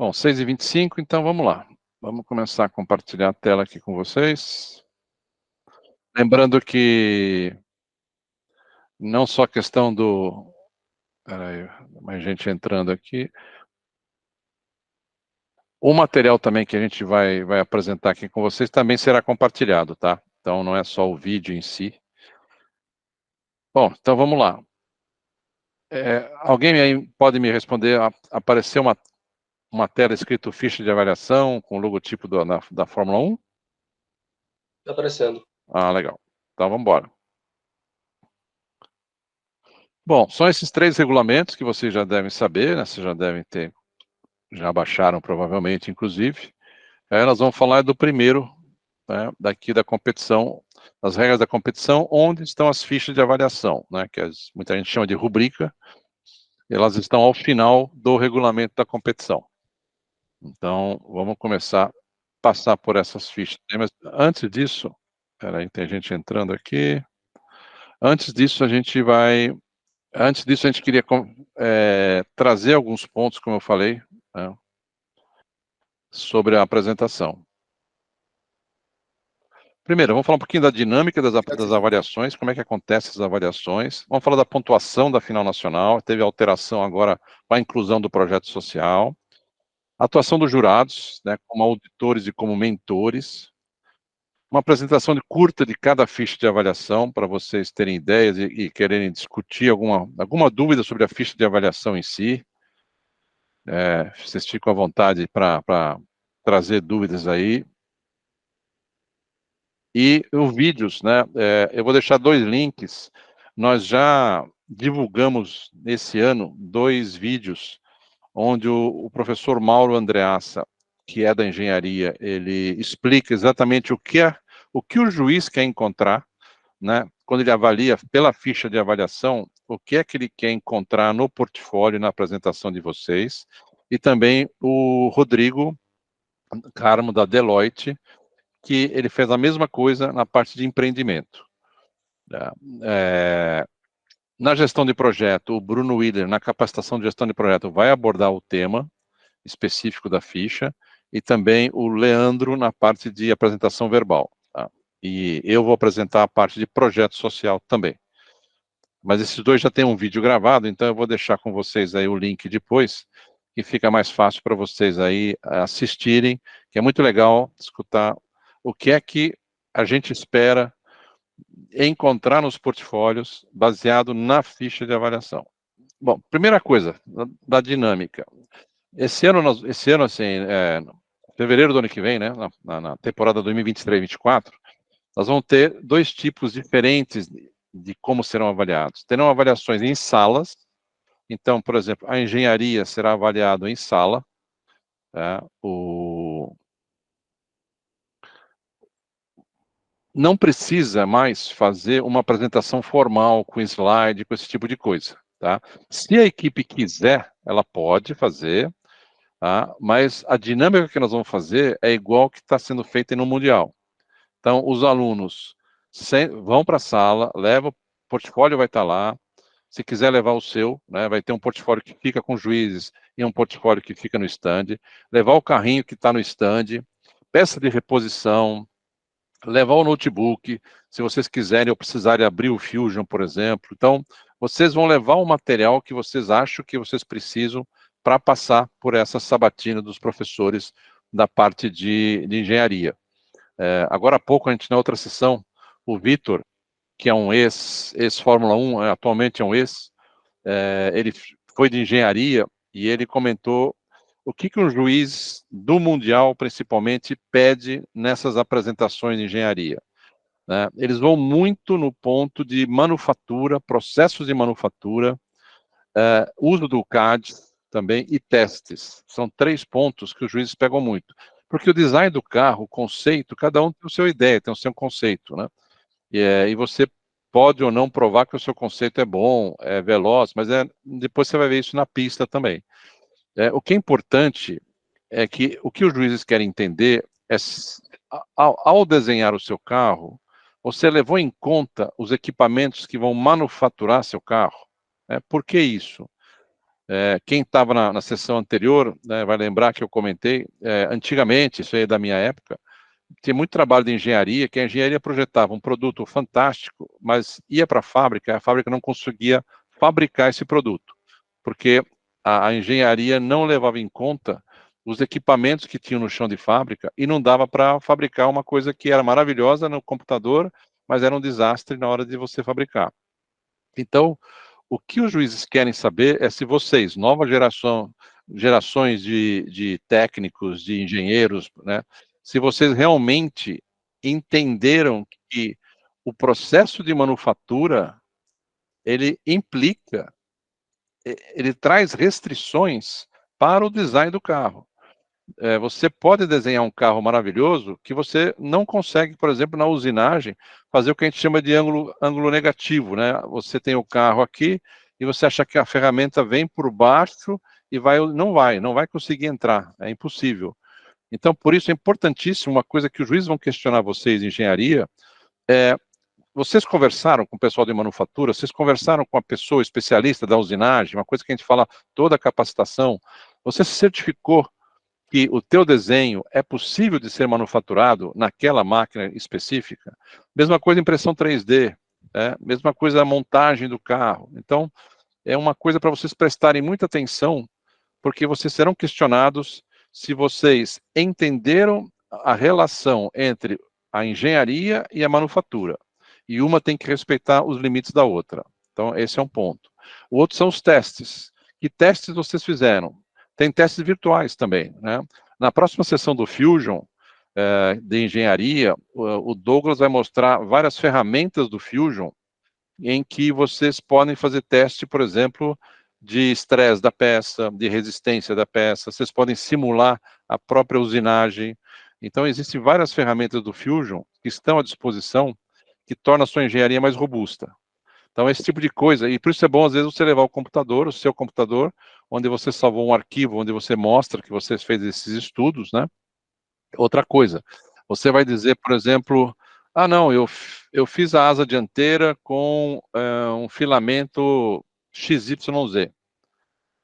Bom, 6h25, então vamos lá. Vamos começar a compartilhar a tela aqui com vocês. Lembrando que não só a questão do... Espera aí, mais gente entrando aqui. O material também que a gente vai apresentar aqui com vocês também será compartilhado, tá? Então não é só o vídeo em si. Bom, então vamos lá. Alguém aí pode me responder? Apareceu uma tela escrito ficha de avaliação com o logotipo da Fórmula 1? Tá aparecendo. Ah, legal. Então vamos embora. Bom, são esses 3 regulamentos que vocês já devem saber, né? Vocês já devem ter, já baixaram provavelmente, inclusive. Nós vamos falar do primeiro, né, daqui da competição, as regras da competição, onde estão as fichas de avaliação, né, que muita gente chama de rubrica, e elas estão ao final do regulamento da competição. Então, vamos começar a passar por essas fichas. Mas antes disso, peraí, tem gente entrando aqui. Antes disso, a gente queria trazer alguns pontos, como eu falei, né, sobre a apresentação. Primeiro, vamos falar um pouquinho da dinâmica das avaliações, como é que acontecem as avaliações. Vamos falar da pontuação da final nacional, teve alteração agora com a inclusão do projeto social. A atuação dos jurados, né, como auditores e como mentores. Uma apresentação curta de cada ficha de avaliação, para vocês terem ideias e quererem discutir alguma dúvida sobre a ficha de avaliação em si. Vocês ficam à vontade para trazer dúvidas aí. E os vídeos, né? Eu vou deixar 2 links. Nós já divulgamos esse ano 2 vídeos, onde o professor Mauro Andreassa, que é da engenharia, ele explica exatamente o que o juiz quer encontrar, né? Quando ele avalia pela ficha de avaliação, o que é que ele quer encontrar no portfólio, na apresentação de vocês. E também o Rodrigo Carmo, da Deloitte, que ele fez a mesma coisa na parte de empreendimento. Na gestão de projeto, o Bruno Willer, na capacitação de gestão de projeto, vai abordar o tema específico da ficha, e também o Leandro na parte de apresentação verbal. Tá? E eu vou apresentar a parte de projeto social também. Mas esses 2 já tem um vídeo gravado, então eu vou deixar com vocês aí o link depois, que fica mais fácil para vocês aí assistirem, que é muito legal escutar o que é que a gente espera encontrar nos portfólios baseado na ficha de avaliação. Bom, primeira coisa, da dinâmica. Esse ano, assim, fevereiro do ano que vem, né, na temporada 2023-24, nós vamos ter 2 tipos diferentes de como serão avaliados. Terão avaliações em salas. Então, por exemplo, a engenharia será avaliado em sala. Tá? Não precisa mais fazer uma apresentação formal, com slide, com esse tipo de coisa. Tá? Se a equipe quiser, ela pode fazer, tá? Mas a dinâmica que nós vamos fazer é igual que está sendo feita no Mundial. Então, os alunos vão para a sala, levam, o portfólio vai estar lá. Se quiser levar o seu, né, vai ter um portfólio que fica com juízes e um portfólio que fica no stand. Levar o carrinho que está no stand, peça de reposição, levar o notebook, se vocês quiserem ou precisarem abrir o Fusion, por exemplo. Então, vocês vão levar o material que vocês acham que vocês precisam para passar por essa sabatina dos professores da parte de engenharia. Agora há pouco, a gente, na outra sessão, o Vitor, que é um ex-Fórmula 1, atualmente é um ele foi de engenharia, e ele comentou o que um juiz do Mundial, principalmente, pede nessas apresentações de engenharia. Né? Eles vão muito no ponto de manufatura, processos de manufatura, uso do CAD também e testes. São 3 pontos que os juízes pegam muito. Porque o design do carro, o conceito, cada um tem a sua ideia, tem o seu conceito, né? E você pode ou não provar que o seu conceito é bom, é veloz, mas depois você vai ver isso na pista também. O que é importante é que o que os juízes querem entender é, ao desenhar o seu carro, você levou em conta os equipamentos que vão manufaturar seu carro. Por que isso? Quem estava na sessão anterior, né, vai lembrar que eu comentei, antigamente, isso aí é da minha época, tinha muito trabalho de engenharia, que a engenharia projetava um produto fantástico, mas ia para a fábrica não conseguia fabricar esse produto, porque a engenharia não levava em conta os equipamentos que tinham no chão de fábrica e não dava para fabricar uma coisa que era maravilhosa no computador, mas era um desastre na hora de você fabricar. Então, o que os juízes querem saber é se vocês, gerações de técnicos, de engenheiros, né, se vocês realmente entenderam que o processo de manufatura, ele implica, ele traz restrições para o design do carro. Você pode desenhar um carro maravilhoso que você não consegue, por exemplo, na usinagem, fazer o que a gente chama de ângulo negativo, né? Você tem o carro aqui e você acha que a ferramenta vem por baixo e não vai conseguir entrar, é impossível. Então, por isso é importantíssimo, uma coisa que os juízes vão questionar vocês em engenharia, é, vocês conversaram com o pessoal de manufatura, vocês conversaram com a pessoa especialista da usinagem, uma coisa que a gente fala toda a capacitação, você se certificou que o teu desenho é possível de ser manufaturado naquela máquina específica. Mesma coisa impressão 3D, mesma coisa a montagem do carro. Então, é uma coisa para vocês prestarem muita atenção, porque vocês serão questionados se vocês entenderam a relação entre a engenharia e a manufatura. E uma tem que respeitar os limites da outra. Então, esse é um ponto. O outro são os testes. Que testes vocês fizeram? Tem testes virtuais também, né? Na próxima sessão do Fusion, de engenharia, o Douglas vai mostrar várias ferramentas do Fusion em que vocês podem fazer teste, por exemplo, de estresse da peça, de resistência da peça, vocês podem simular a própria usinagem. Então, existem várias ferramentas do Fusion que estão à disposição, que tornam a sua engenharia mais robusta. Então, esse tipo de coisa, e por isso é bom, às vezes, você levar o seu computador, onde você salvou um arquivo, onde você mostra que você fez esses estudos, né? Outra coisa, você vai dizer, por exemplo, ah, não, eu fiz a asa dianteira com um filamento XYZ.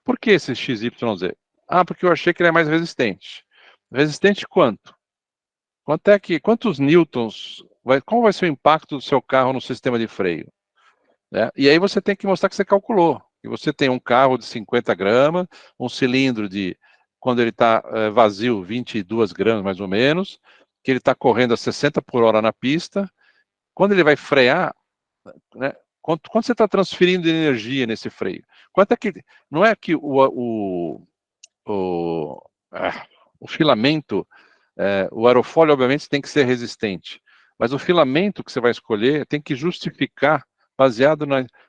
Por que esse XYZ? Ah, porque eu achei que ele é mais resistente. Resistente quanto? Quantos newtons, qual vai ser o impacto do seu carro no sistema de freio? Né? E aí você tem que mostrar que você calculou. Que você tem um carro de 50 gramas, um cilindro de, quando ele está vazio, 22 gramas mais ou menos, que ele está correndo a 60 por hora na pista. Quando ele vai frear, né, quanto você está transferindo de energia nesse freio? Quanto é que, não é que o, o filamento, o aerofólio, obviamente, tem que ser resistente, mas o filamento que você vai escolher tem que justificar, baseado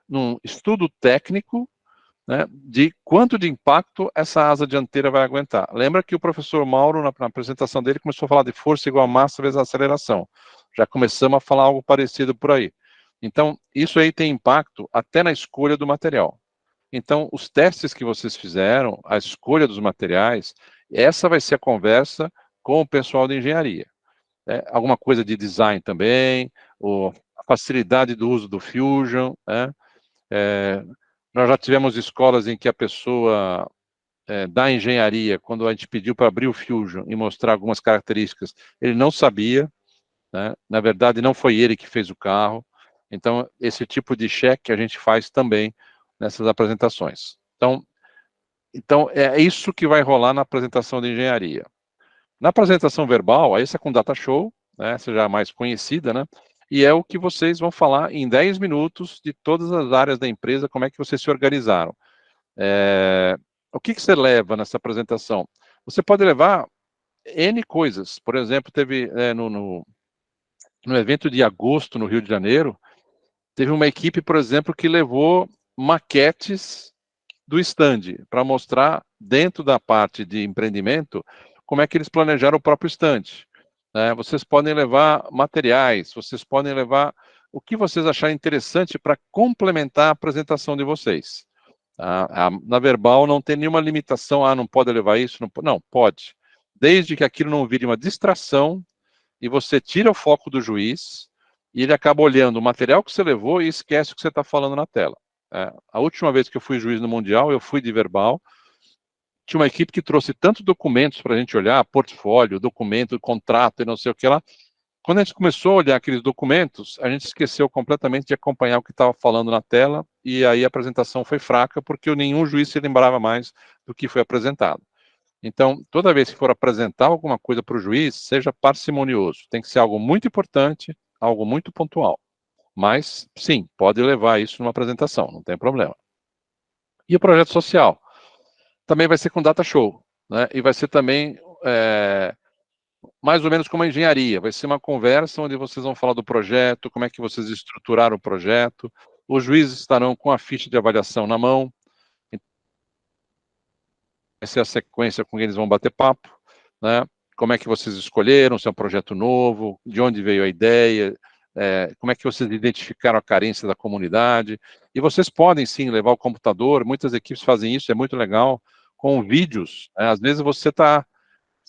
num estudo técnico, né, de quanto de impacto essa asa dianteira vai aguentar. Lembra que o professor Mauro, na apresentação dele, começou a falar de força igual a massa vezes a aceleração. Já começamos a falar algo parecido por aí. Então, isso aí tem impacto até na escolha do material. Então, os testes que vocês fizeram, a escolha dos materiais, essa vai ser a conversa com o pessoal de engenharia. Alguma coisa de design também, a facilidade do uso do Fusion, né? Nós já tivemos escolas em que a pessoa da engenharia, quando a gente pediu para abrir o Fusion e mostrar algumas características, ele não sabia, né? Na verdade, não foi ele que fez o carro. Então, esse tipo de cheque a gente faz também nessas apresentações. Então, é isso que vai rolar na apresentação de engenharia. Na apresentação verbal, essa é com data show, né, essa já é mais conhecida, né? E é o que vocês vão falar em 10 minutos de todas as áreas da empresa, como é que vocês se organizaram. O que você leva nessa apresentação? Você pode levar N coisas. Por exemplo, teve no evento de agosto no Rio de Janeiro, teve uma equipe, por exemplo, que levou maquetes do stand para mostrar dentro da parte de empreendimento como é que eles planejaram o próprio stand. Vocês podem levar materiais, vocês podem levar o que vocês acharem interessante para complementar a apresentação de vocês. Na verbal não tem nenhuma limitação, não pode levar isso, não, pode. Desde que aquilo não vire uma distração e você tira o foco do juiz e ele acaba olhando o material que você levou e esquece o que você está falando na tela. A última vez que eu fui juiz no Mundial, eu fui de verbal, tinha uma equipe que trouxe tantos documentos para a gente olhar, portfólio, documento, contrato e não sei o que lá. Quando a gente começou a olhar aqueles documentos, a gente esqueceu completamente de acompanhar o que estava falando na tela, e aí a apresentação foi fraca, porque nenhum juiz se lembrava mais do que foi apresentado. Então, toda vez que for apresentar alguma coisa para o juiz, seja parcimonioso. Tem que ser algo muito importante, algo muito pontual. Mas, sim, pode levar isso numa apresentação, não tem problema. E o projeto social? Também vai ser com data show, né? E vai ser também mais ou menos como a engenharia. Vai ser uma conversa onde vocês vão falar do projeto, como é que vocês estruturaram o projeto. Os juízes estarão com a ficha de avaliação na mão. Essa é a sequência com que eles vão bater papo, né? Como é que vocês escolheram, se é um projeto novo, de onde veio a ideia, como é que vocês identificaram a carência da comunidade. E vocês podem, sim, levar o computador, muitas equipes fazem isso, é muito legal, com vídeos. Às vezes você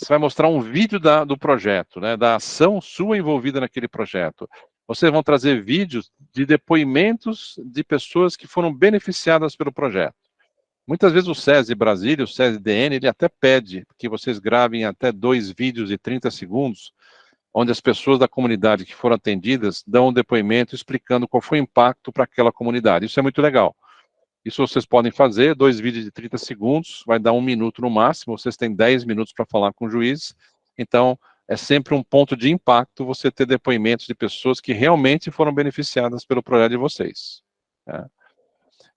vai mostrar um vídeo do projeto, né, da ação sua envolvida naquele projeto. Vocês vão trazer vídeos de depoimentos de pessoas que foram beneficiadas pelo projeto. Muitas vezes o SESI Brasília, o SESI DN, ele até pede que vocês gravem até 2 vídeos de 30 segundos, onde as pessoas da comunidade que foram atendidas dão um depoimento explicando qual foi o impacto para aquela comunidade. Isso é muito legal. Isso vocês podem fazer, 2 vídeos de 30 segundos, vai dar 1 minuto no máximo, vocês têm 10 minutos para falar com o juiz, então é sempre um ponto de impacto você ter depoimentos de pessoas que realmente foram beneficiadas pelo projeto de vocês. Né?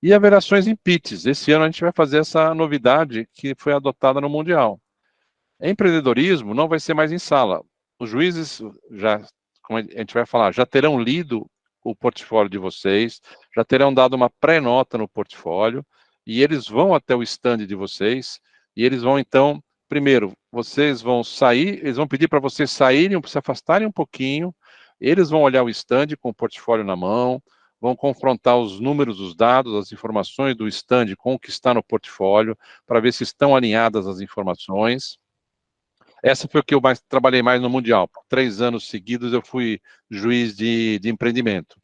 E avaliações em pitches. Esse ano a gente vai fazer essa novidade que foi adotada no Mundial. Empreendedorismo não vai ser mais em sala. Os juízes, já, como a gente vai falar, já terão lido o portfólio de vocês, já terão dado uma pré-nota no portfólio, e eles vão até o stand de vocês, e eles vão então, primeiro, vocês vão sair, eles vão pedir para vocês saírem, se afastarem um pouquinho, eles vão olhar o stand com o portfólio na mão, vão confrontar os números, os dados, as informações do stand com o que está no portfólio, para ver se estão alinhadas as informações. Essa foi o que eu trabalhei mais no Mundial. Por 3 anos seguidos eu fui juiz de empreendimento.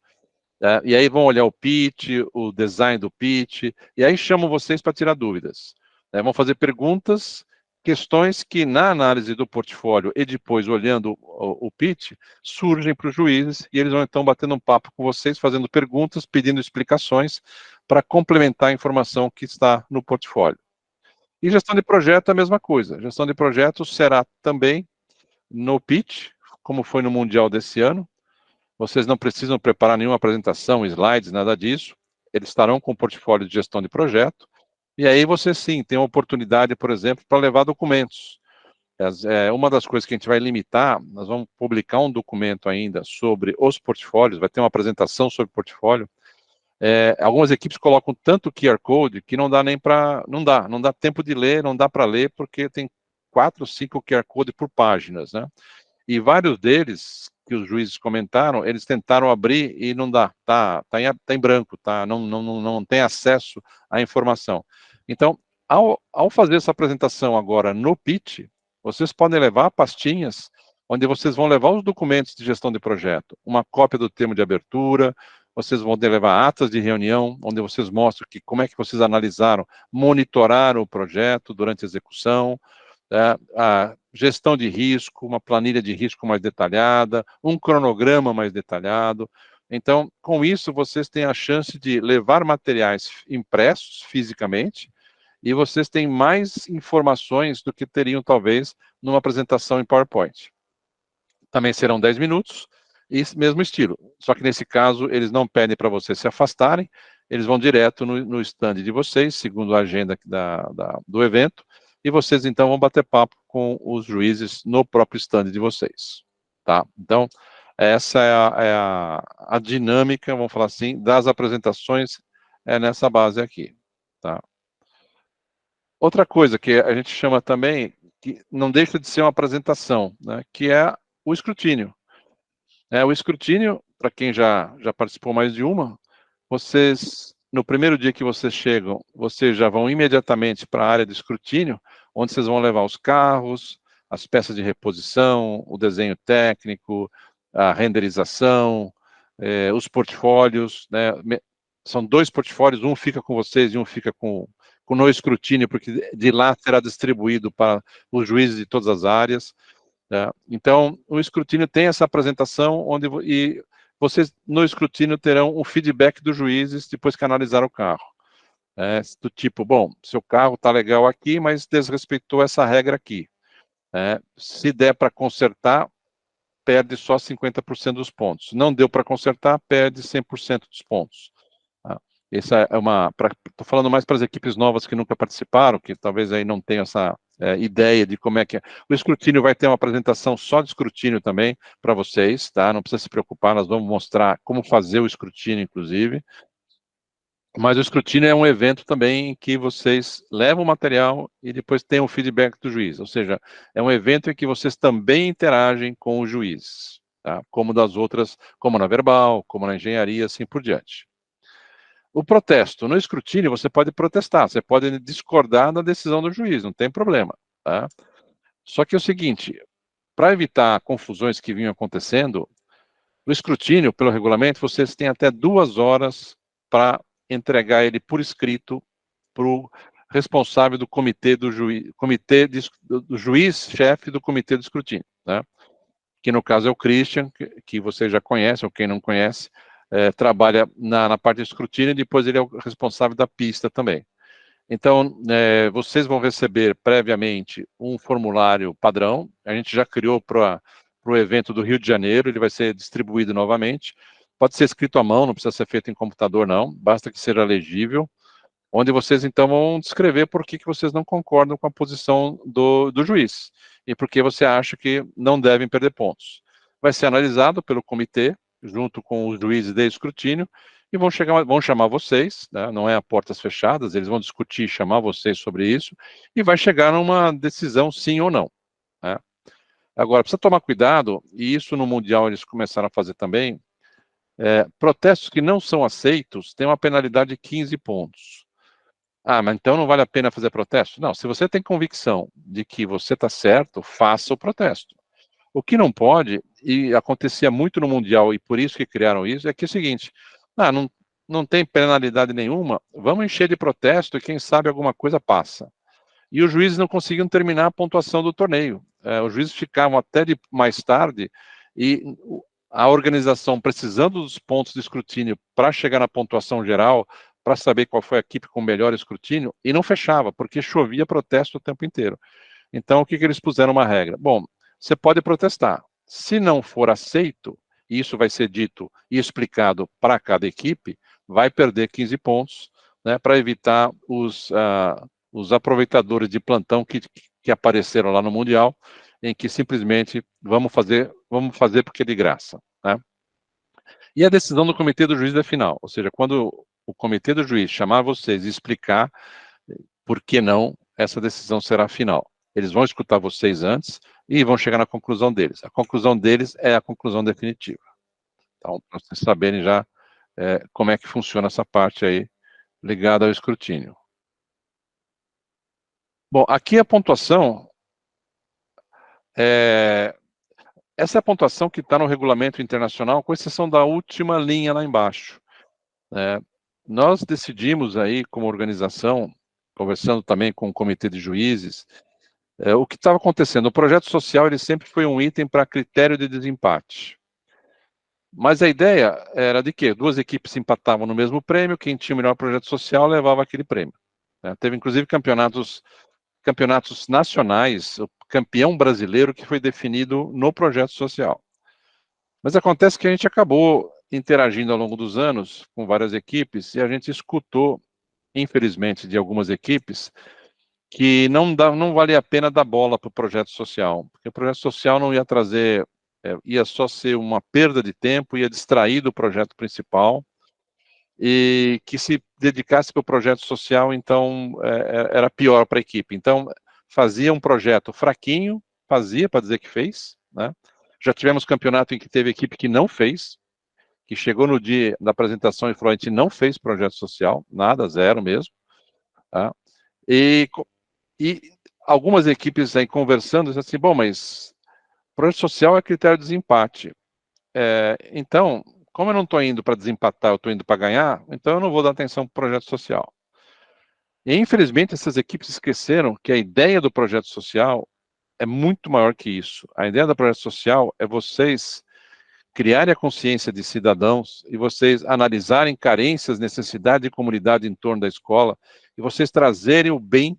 E aí vão olhar o pitch, o design do pitch, e aí chamam vocês para tirar dúvidas. Vão fazer perguntas, questões que na análise do portfólio e depois olhando o pitch, surgem para os juízes, e eles vão então batendo um papo com vocês, fazendo perguntas, pedindo explicações, para complementar a informação que está no portfólio. E gestão de projeto é a mesma coisa. Gestão de projetos será também no pitch, como foi no Mundial desse ano. Vocês não precisam preparar nenhuma apresentação, slides, nada disso. Eles estarão com o portfólio de gestão de projeto. E aí você sim tem uma oportunidade, por exemplo, para levar documentos. Uma das coisas que a gente vai limitar, nós vamos publicar um documento ainda sobre os portfólios, vai ter uma apresentação sobre portfólio. Algumas equipes colocam tanto QR Code que não dá nem para... Não dá tempo de ler, não dá para ler, porque tem 4 ou 5 QR Code por páginas, né? E vários deles, que os juízes comentaram, eles tentaram abrir e não dá, tá em branco, não tem acesso à informação. Então, ao fazer essa apresentação agora no pitch, vocês podem levar pastinhas onde vocês vão levar os documentos de gestão de projeto, uma cópia do termo de abertura, vocês vão levar atas de reunião, onde vocês mostram como é que vocês analisaram, monitoraram o projeto durante a execução, a gestão de risco, uma planilha de risco mais detalhada, um cronograma mais detalhado. Então, com isso, vocês têm a chance de levar materiais impressos fisicamente e vocês têm mais informações do que teriam, talvez, numa apresentação em PowerPoint. Também serão 10 minutos, e mesmo estilo. Só que, nesse caso, eles não pedem para vocês se afastarem, eles vão direto no stand de vocês, segundo a agenda do evento, e vocês, então, vão bater papo com os juízes no próprio stand de vocês. Tá? Então, essa é a dinâmica, vamos falar assim, das apresentações nessa base aqui. Tá? Outra coisa que a gente chama também, que não deixa de ser uma apresentação, né, que é o escrutínio. O escrutínio, para quem já participou mais de uma, vocês, no primeiro dia que vocês chegam, vocês já vão imediatamente para a área de escrutínio, onde vocês vão levar os carros, as peças de reposição, o desenho técnico, a renderização, os portfólios, né? São 2 portfólios, um fica com vocês e um fica com no escrutínio, porque de lá será distribuído para os juízes de todas as áreas. Então, o escrutínio tem essa apresentação, e vocês, no escrutínio, terão o feedback dos juízes depois que analisaram o carro. Do tipo, bom, seu carro está legal aqui, mas desrespeitou essa regra aqui. Se der para consertar, perde só 50% dos pontos. Não deu para consertar, perde 100% dos pontos. Essa é estou falando mais para as equipes novas que nunca participaram, que talvez aí não tenham essa ideia de como é que é. O escrutínio vai ter uma apresentação só de escrutínio também para vocês, tá? Não precisa se preocupar, nós vamos mostrar como fazer o escrutínio, inclusive. Mas o escrutínio é um evento também em que vocês levam o material e depois tem o feedback do juiz. Ou seja, é um evento em que vocês também interagem com o juiz, tá? Como das outras, como na verbal, como na engenharia, assim por diante. O protesto. No escrutínio, você pode protestar, você pode discordar da decisão do juiz, não tem problema, tá? Só que é o seguinte, para evitar confusões que vinham acontecendo, no escrutínio, pelo regulamento, vocês têm até 2 horas para entregar ele por escrito para o responsável do comitê do juiz-chefe do comitê do escrutínio, né? Que no caso é o Christian, que vocês já conhecem, ou quem não conhece, trabalha na parte de escrutínio, e depois ele é o responsável da pista também. Então, vocês vão receber previamente um formulário padrão, a gente já criou para o evento do Rio de Janeiro, ele vai ser distribuído novamente, pode ser escrito à mão, não precisa ser feito em computador não, basta que seja legível, onde vocês então vão descrever por que vocês não concordam com a posição do juiz, e por que você acha que não devem perder pontos. Vai ser analisado pelo comitê, junto com os juízes de escrutínio, e vão chamar vocês, né, não é a portas fechadas, eles vão discutir, chamar vocês sobre isso, e vai chegar numa decisão sim ou não, né. Agora, precisa tomar cuidado, e isso no Mundial eles começaram a fazer também, protestos que não são aceitos têm uma penalidade de 15 pontos. Mas então não vale a pena fazer protesto? Não, se você tem convicção de que você está certo, faça o protesto. O que não pode, e acontecia muito no Mundial, e por isso que criaram isso, é que é o seguinte, não tem penalidade nenhuma, vamos encher de protesto e quem sabe alguma coisa passa. E os juízes não conseguiam terminar a pontuação do torneio. Os juízes ficavam até mais tarde, e a organização precisando dos pontos de escrutínio para chegar na pontuação geral, para saber qual foi a equipe com melhor escrutínio, e não fechava, porque chovia protesto o tempo inteiro. Então, o que eles puseram uma regra? Bom, você pode protestar. Se não for aceito, e isso vai ser dito e explicado para cada equipe, vai perder 15 pontos, né, para evitar os aproveitadores de plantão que apareceram lá no Mundial, em que simplesmente vamos fazer porque é de graça, né? E a decisão do comitê do juiz é final, ou seja, quando o comitê do juiz chamar vocês e explicar por que não, essa decisão será final. Eles vão escutar vocês antes e vão chegar na conclusão deles. A conclusão deles é a conclusão definitiva. Então, para vocês saberem já como é que funciona essa parte aí ligada ao escrutínio. Bom, aqui a pontuação, essa é a pontuação que está no regulamento internacional, com exceção da última linha lá embaixo. Nós decidimos aí, como organização, conversando também com o comitê de juízes, o que estava acontecendo. O projeto social ele sempre foi um item para critério de desempate. Mas a ideia era de que 2 equipes empatavam no mesmo prêmio, quem tinha o melhor projeto social levava aquele prêmio. Teve inclusive campeonatos nacionais, o campeão brasileiro que foi definido no projeto social. Mas acontece que a gente acabou interagindo ao longo dos anos com várias equipes e a gente escutou, infelizmente, de algumas equipes que não valia a pena dar bola para o projeto social, porque o projeto social não ia trazer, ia só ser uma perda de tempo, ia distrair do projeto principal, e que se dedicasse para o projeto social, então, era pior para a equipe. Então, fazia um projeto fraquinho, fazia para dizer que fez, né? Já tivemos campeonato em que teve equipe que não fez, que chegou no dia da apresentação e falou, a gente não fez projeto social, nada, zero mesmo, tá? E algumas equipes aí conversando, dizem assim, bom, mas projeto social é critério de desempate. Então, como eu não estou indo para desempatar, eu estou indo para ganhar, então eu não vou dar atenção para o projeto social. E, infelizmente, essas equipes esqueceram que a ideia do projeto social é muito maior que isso. A ideia do projeto social é vocês criarem a consciência de cidadãos e vocês analisarem carências, necessidade de comunidade em torno da escola e vocês trazerem o bem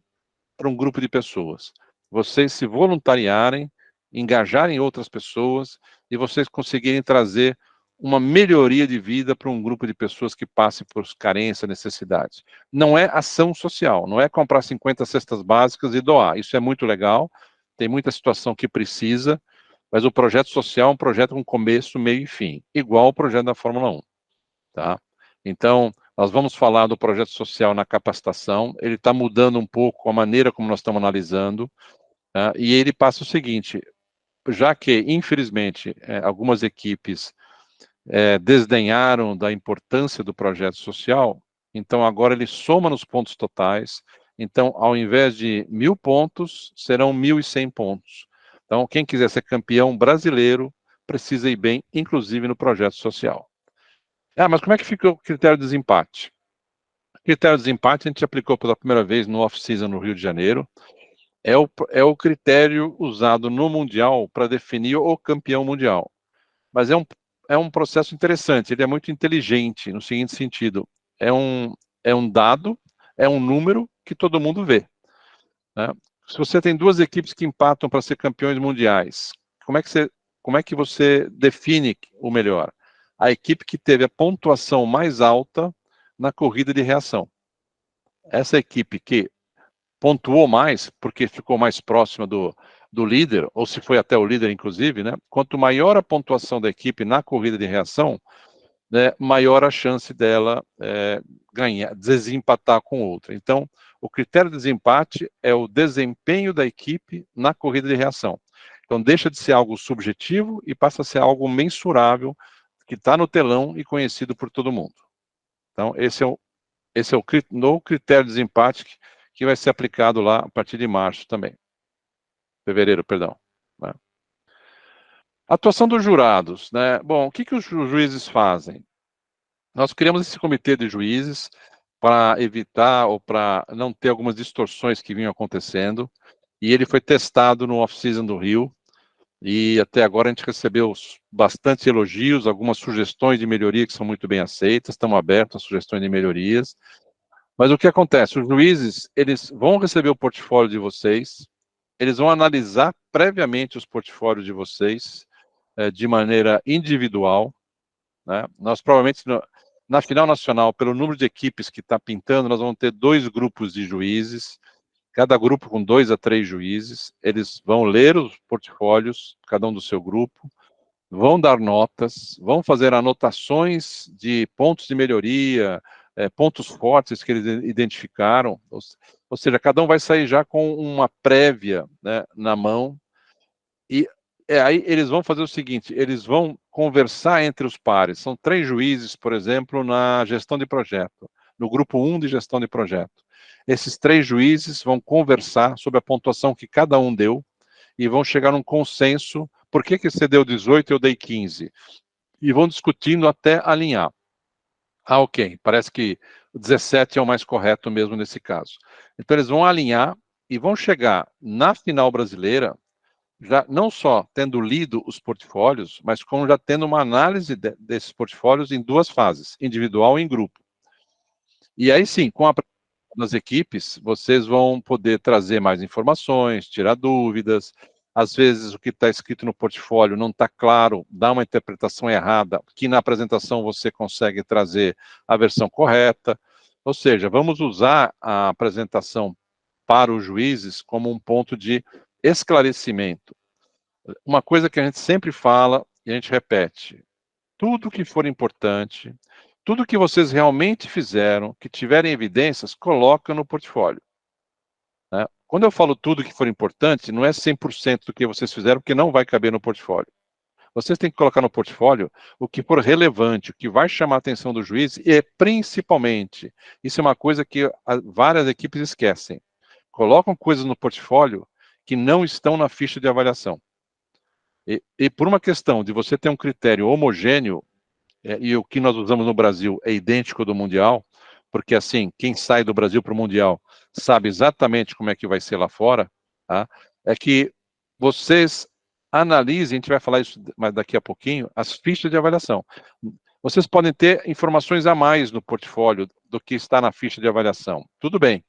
para um grupo de pessoas. Vocês se voluntariarem, engajarem outras pessoas e vocês conseguirem trazer uma melhoria de vida para um grupo de pessoas que passe por carência, necessidades. Não é ação social, não é comprar 50 cestas básicas e doar. Isso é muito legal, tem muita situação que precisa, mas o projeto social é um projeto com começo, meio e fim, igual o projeto da Fórmula 1, tá? Então, nós vamos falar do projeto social na capacitação, ele está mudando um pouco a maneira como nós estamos analisando, tá? E ele passa o seguinte, já que, infelizmente, algumas equipes desdenharam da importância do projeto social, então agora ele soma nos pontos totais, então ao invés de 1.000 pontos, serão 1.100 pontos. Então quem quiser ser campeão brasileiro, precisa ir bem, inclusive no projeto social. Mas como é que fica o critério de desempate? O critério de desempate a gente aplicou pela primeira vez no off-season no Rio de Janeiro, é o critério usado no Mundial para definir o campeão mundial. Mas é um processo interessante, ele é muito inteligente, no seguinte sentido, é um dado, é um número que todo mundo vê, né? Se você tem duas equipes que empatam para ser campeões mundiais, como é que você define o melhor? A equipe que teve a pontuação mais alta na corrida de reação. Essa equipe que pontuou mais, porque ficou mais próxima do líder, ou se foi até o líder, inclusive, né? Quanto maior a pontuação da equipe na corrida de reação, né, maior a chance dela ganhar, desempatar com outra. Então, o critério de desempate é o desempenho da equipe na corrida de reação. Então, deixa de ser algo subjetivo e passa a ser algo mensurável, que está no telão e conhecido por todo mundo. Então, esse é o novo critério de desempate que vai ser aplicado lá a partir de março também. Fevereiro, perdão. Né? Atuação dos jurados, né? Bom, o que os juízes fazem? Nós criamos esse comitê de juízes para evitar ou para não ter algumas distorções que vinham acontecendo, e ele foi testado no off-season do Rio, e até agora a gente recebeu bastante elogios, algumas sugestões de melhoria que são muito bem aceitas, estamos abertos a sugestões de melhorias. Mas o que acontece? Os juízes, eles vão receber o portfólio de vocês, eles vão analisar previamente os portfólios de vocês, de maneira individual, né? Nós provavelmente, na final nacional, pelo número de equipes que está pintando, nós vamos ter 2 grupos de juízes, cada grupo com 2 a 3 juízes, eles vão ler os portfólios, cada um do seu grupo, vão dar notas, vão fazer anotações de pontos de melhoria, pontos fortes que eles identificaram, ou seja, cada um vai sair já com uma prévia, né, na mão, e aí eles vão fazer o seguinte, eles vão conversar entre os pares, são 3 juízes, por exemplo, na gestão de projeto, no grupo 1 de gestão de projeto. Esses 3 juízes vão conversar sobre a pontuação que cada um deu, e vão chegar num consenso, por que você deu 18 e eu dei 15? E vão discutindo até alinhar. Ok, parece que o 17 é o mais correto mesmo nesse caso. Então eles vão alinhar e vão chegar na final brasileira, já não só tendo lido os portfólios, mas como já tendo uma análise desses portfólios em 2 fases, individual e em grupo. E aí sim, com a das equipes, vocês vão poder trazer mais informações, tirar dúvidas, às vezes o que está escrito no portfólio não está claro, dá uma interpretação errada, que na apresentação você consegue trazer a versão correta, ou seja, vamos usar a apresentação para os juízes como um ponto de esclarecimento. Uma coisa que a gente sempre fala e a gente repete, tudo que for importante, tudo que vocês realmente fizeram, que tiverem evidências, coloca no portfólio. Né? Quando eu falo tudo que for importante, não é 100% do que vocês fizeram, porque não vai caber no portfólio. Vocês têm que colocar no portfólio o que for relevante, o que vai chamar a atenção do juiz, e principalmente, isso é uma coisa que várias equipes esquecem, colocam coisas no portfólio que não estão na ficha de avaliação. E por uma questão de você ter um critério homogêneo, e o que nós usamos no Brasil é idêntico do Mundial, porque assim, quem sai do Brasil para o Mundial sabe exatamente como é que vai ser lá fora, tá? É que vocês analisem, a gente vai falar isso mais daqui a pouquinho, as fichas de avaliação. Vocês podem ter informações a mais no portfólio do que está na ficha de avaliação. Tudo bem,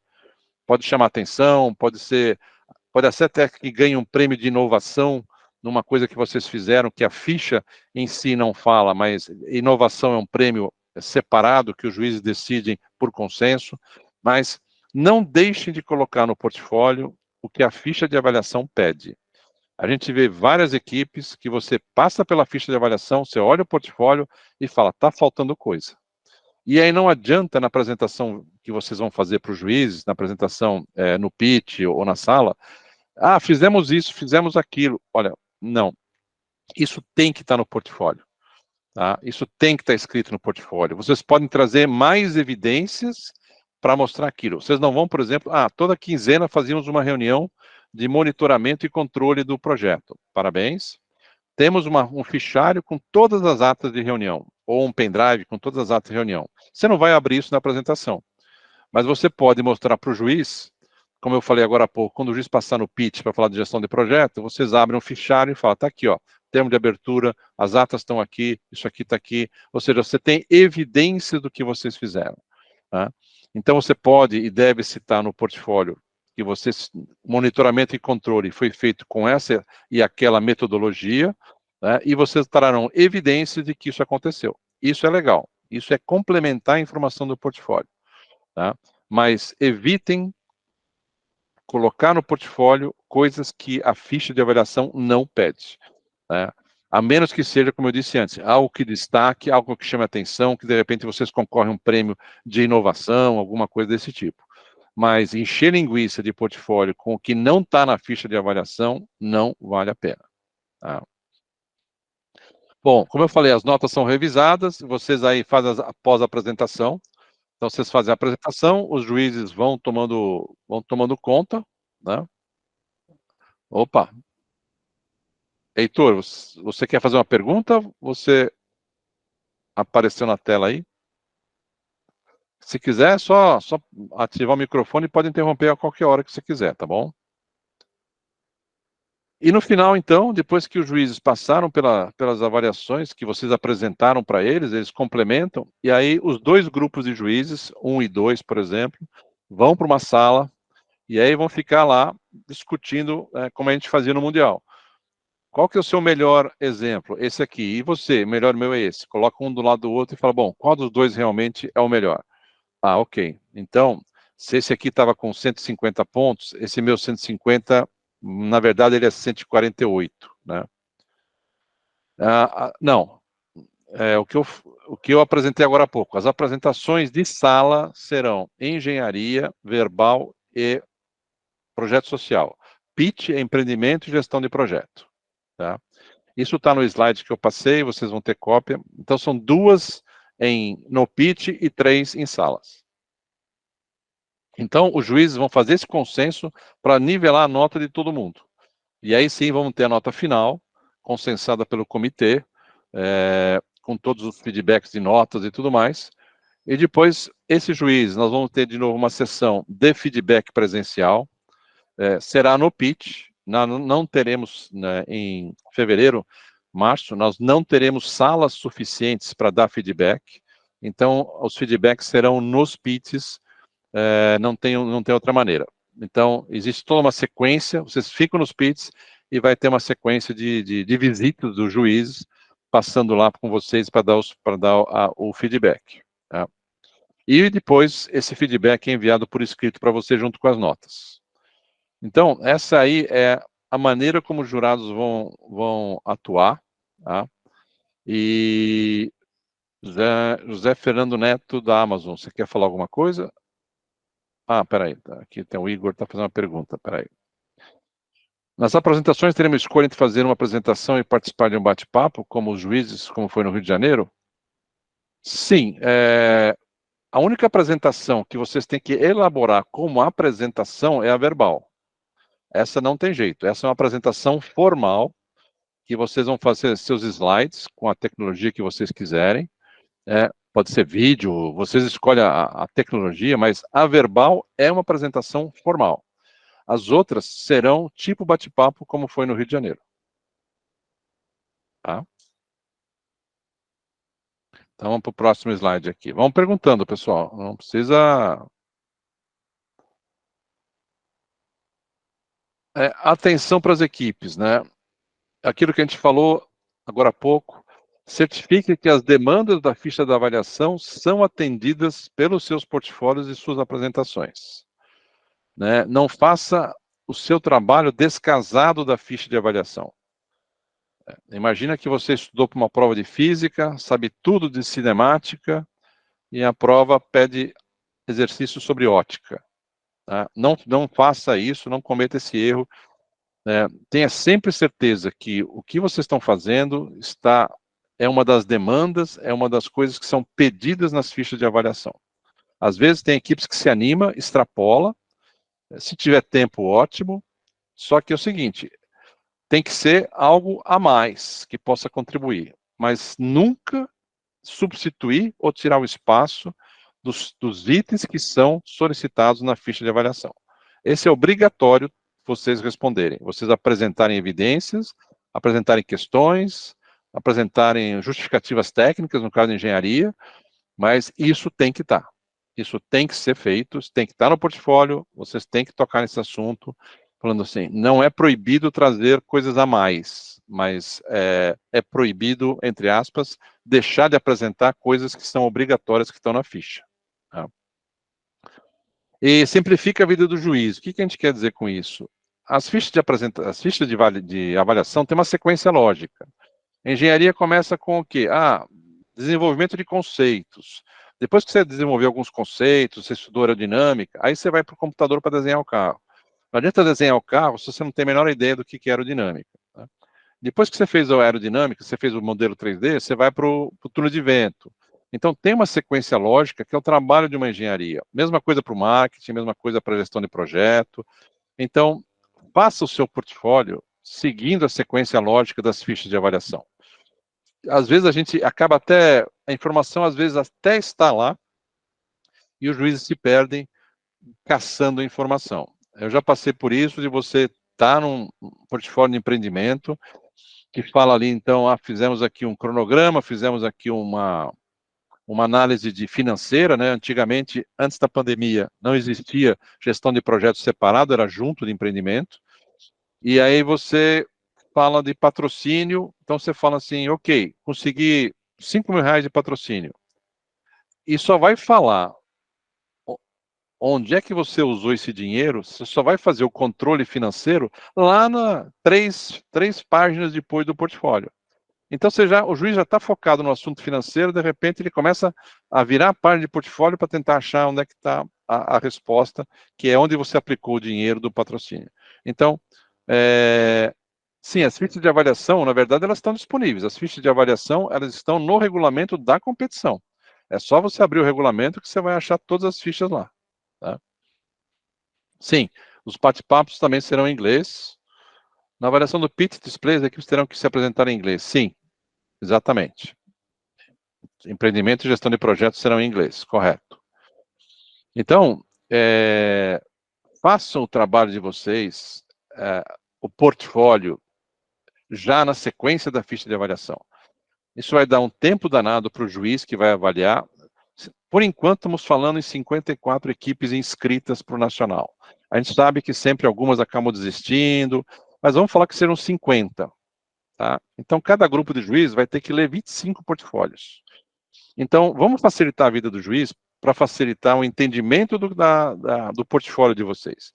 pode chamar atenção, pode ser até que ganhe um prêmio de inovação numa coisa que vocês fizeram, que a ficha em si não fala, mas inovação é um prêmio separado que os juízes decidem por consenso, mas não deixem de colocar no portfólio o que a ficha de avaliação pede. A gente vê várias equipes que você passa pela ficha de avaliação, você olha o portfólio e fala, está faltando coisa. E aí não adianta na apresentação que vocês vão fazer para os juízes, na apresentação no pitch ou na sala, fizemos isso, fizemos aquilo. Olha, não. Isso tem que estar no portfólio. Tá? Isso tem que estar escrito no portfólio. Vocês podem trazer mais evidências para mostrar aquilo. Vocês não vão, por exemplo, toda quinzena fazíamos uma reunião de monitoramento e controle do projeto. Parabéns. Temos um fichário com todas as atas de reunião, ou um pendrive com todas as atas de reunião. Você não vai abrir isso na apresentação, mas você pode mostrar para o juiz, como eu falei agora há pouco, quando o juiz passar no pitch para falar de gestão de projeto, vocês abrem um fichário e falam, está aqui, ó, termo de abertura, as atas estão aqui, isso aqui está aqui, ou seja, você tem evidência do que vocês fizeram. Tá? Então você pode e deve citar no portfólio que vocês, monitoramento e controle foi feito com essa e aquela metodologia, né, e vocês trarão evidências de que isso aconteceu. Isso é legal, isso é complementar a informação do portfólio. Tá? Mas evitem colocar no portfólio coisas que a ficha de avaliação não pede. Né? A menos que seja, como eu disse antes, algo que destaque, algo que chame atenção, que de repente vocês concorrem a um prêmio de inovação, alguma coisa desse tipo. Mas encher linguiça de portfólio com o que não está na ficha de avaliação não vale a pena. Tá? Bom, como eu falei, as notas são revisadas, vocês aí fazem após a apresentação. Então, vocês fazem a apresentação, os juízes vão tomando conta, né? Opa! Heitor, você quer fazer uma pergunta? Você apareceu na tela aí? Se quiser, só ativar o microfone e pode interromper a qualquer hora que você quiser, tá bom? E no final, então, depois que os juízes passaram pelas avaliações que vocês apresentaram para eles, eles complementam, e aí os dois grupos de juízes, 1 e 2, por exemplo, vão para uma sala, e aí vão ficar lá discutindo como a gente fazia no Mundial. Qual que é o seu melhor exemplo? Esse aqui. E você? Melhor meu é esse. Coloca um do lado do outro e fala, bom, qual dos dois realmente é o melhor? Ok. Então, se esse aqui estava com 150 pontos, esse meu 150, na verdade, ele é 148, né? Não. O que eu apresentei agora há pouco. As apresentações de sala serão engenharia, verbal e projeto social. Pitch é empreendimento e gestão de projeto. Tá? Isso está no slide que eu passei, vocês vão ter cópia. Então, são 2 no pitch e 3 em salas. Então, os juízes vão fazer esse consenso para nivelar a nota de todo mundo. E aí sim, vamos ter a nota final, consensada pelo comitê, com todos os feedbacks de notas e tudo mais. E depois, esse juiz, nós vamos ter de novo uma sessão de feedback presencial, será no pitch, não teremos, né, em fevereiro, março, nós não teremos salas suficientes para dar feedback, então os feedbacks serão nos pitches, não tem outra maneira. Então, existe toda uma sequência, vocês ficam nos pitches e vai ter uma sequência de visitas dos juízes, passando lá com vocês para dar o feedback. Tá? E depois, esse feedback é enviado por escrito para você junto com as notas. Então, essa aí é a maneira como os jurados vão atuar. Tá? E José Fernando Neto, da Amazon, você quer falar alguma coisa? Peraí, aqui tem o Igor, está fazendo uma pergunta, peraí. Nas apresentações, teremos escolha entre fazer uma apresentação e participar de um bate-papo, como os juízes, como foi no Rio de Janeiro? Sim, a única apresentação que vocês têm que elaborar como apresentação é a verbal. Essa não tem jeito, essa é uma apresentação formal, que vocês vão fazer seus slides com a tecnologia que vocês quiserem, Pode ser vídeo, vocês escolhem a tecnologia, mas a verbal é uma apresentação formal. As outras serão tipo bate-papo, como foi no Rio de Janeiro. Tá? Então, vamos para o próximo slide aqui. Vamos perguntando, pessoal. Não precisa... atenção para as equipes, né? Aquilo que a gente falou agora há pouco, certifique que as demandas da ficha da avaliação são atendidas pelos seus portfólios e suas apresentações. Né? Não faça o seu trabalho descasado da ficha de avaliação. Imagina que você estudou para uma prova de física, sabe tudo de cinemática, e a prova pede exercício sobre ótica. Tá? Não faça isso, não cometa esse erro. Tenha sempre certeza que o que vocês estão fazendo é uma das demandas, é uma das coisas que são pedidas nas fichas de avaliação. Às vezes tem equipes que se anima, extrapola, se tiver tempo, ótimo, só que é o seguinte, tem que ser algo a mais que possa contribuir, mas nunca substituir ou tirar o espaço dos itens que são solicitados na ficha de avaliação. Esse é obrigatório vocês responderem, vocês apresentarem evidências, apresentarem questões, apresentarem justificativas técnicas, no caso de engenharia, mas isso tem que estar. Isso tem que ser feito, tem que estar no portfólio, vocês têm que tocar nesse assunto, falando assim, não é proibido trazer coisas a mais, mas é proibido, entre aspas, deixar de apresentar coisas que são obrigatórias que estão na ficha. Tá? E simplifica a vida do juiz. O que a gente quer dizer com isso? As fichas de avaliação têm uma sequência lógica. A engenharia começa com o quê? Desenvolvimento de conceitos. Depois que você desenvolveu alguns conceitos, você estudou aerodinâmica, aí você vai para o computador para desenhar o carro. Não adianta desenhar o carro se você não tem a menor ideia do que é aerodinâmica. Tá? Depois que você fez a aerodinâmica, você fez o modelo 3D, você vai para o túnel de vento. Então, tem uma sequência lógica que é o trabalho de uma engenharia. Mesma coisa para o marketing, mesma coisa para a gestão de projeto. Então, faça o seu portfólio seguindo a sequência lógica das fichas de avaliação. Às vezes a gente acaba a informação às vezes até está lá, e os juízes se perdem caçando informação. Eu já passei por isso, de você estar num portfólio de empreendimento, que fala ali, então, fizemos aqui um cronograma, fizemos aqui uma análise financeira, né? Antigamente, antes da pandemia, não existia gestão de projetos separado, era junto de empreendimento, e aí você fala de patrocínio, então você fala assim, ok, consegui R$5.000 de patrocínio, e só vai falar onde é que você usou esse dinheiro, você só vai fazer o controle financeiro lá na três páginas depois do portfólio. Então, o juiz já está focado no assunto financeiro, de repente ele começa a virar a página de portfólio para tentar achar onde é que está a resposta, que é onde você aplicou o dinheiro do patrocínio. Então, sim, as fichas de avaliação, na verdade, elas estão disponíveis. As fichas de avaliação, elas estão no regulamento da competição. É só você abrir o regulamento que você vai achar todas as fichas lá. Tá? Sim, os bate-papos também serão em inglês. Na avaliação do pitch display, as equipes terão que se apresentar em inglês. Sim, exatamente. Empreendimento e gestão de projetos serão em inglês, correto. Então, façam o trabalho de vocês, o portfólio, já na sequência da ficha de avaliação. Isso vai dar um tempo danado para o juiz que vai avaliar. Por enquanto, estamos falando em 54 equipes inscritas para o Nacional. A gente sabe que sempre algumas acabam desistindo, mas vamos falar que serão 50. Tá? Então, cada grupo de juiz vai ter que ler 25 portfólios. Então, vamos facilitar a vida do juiz para facilitar o entendimento do portfólio de vocês.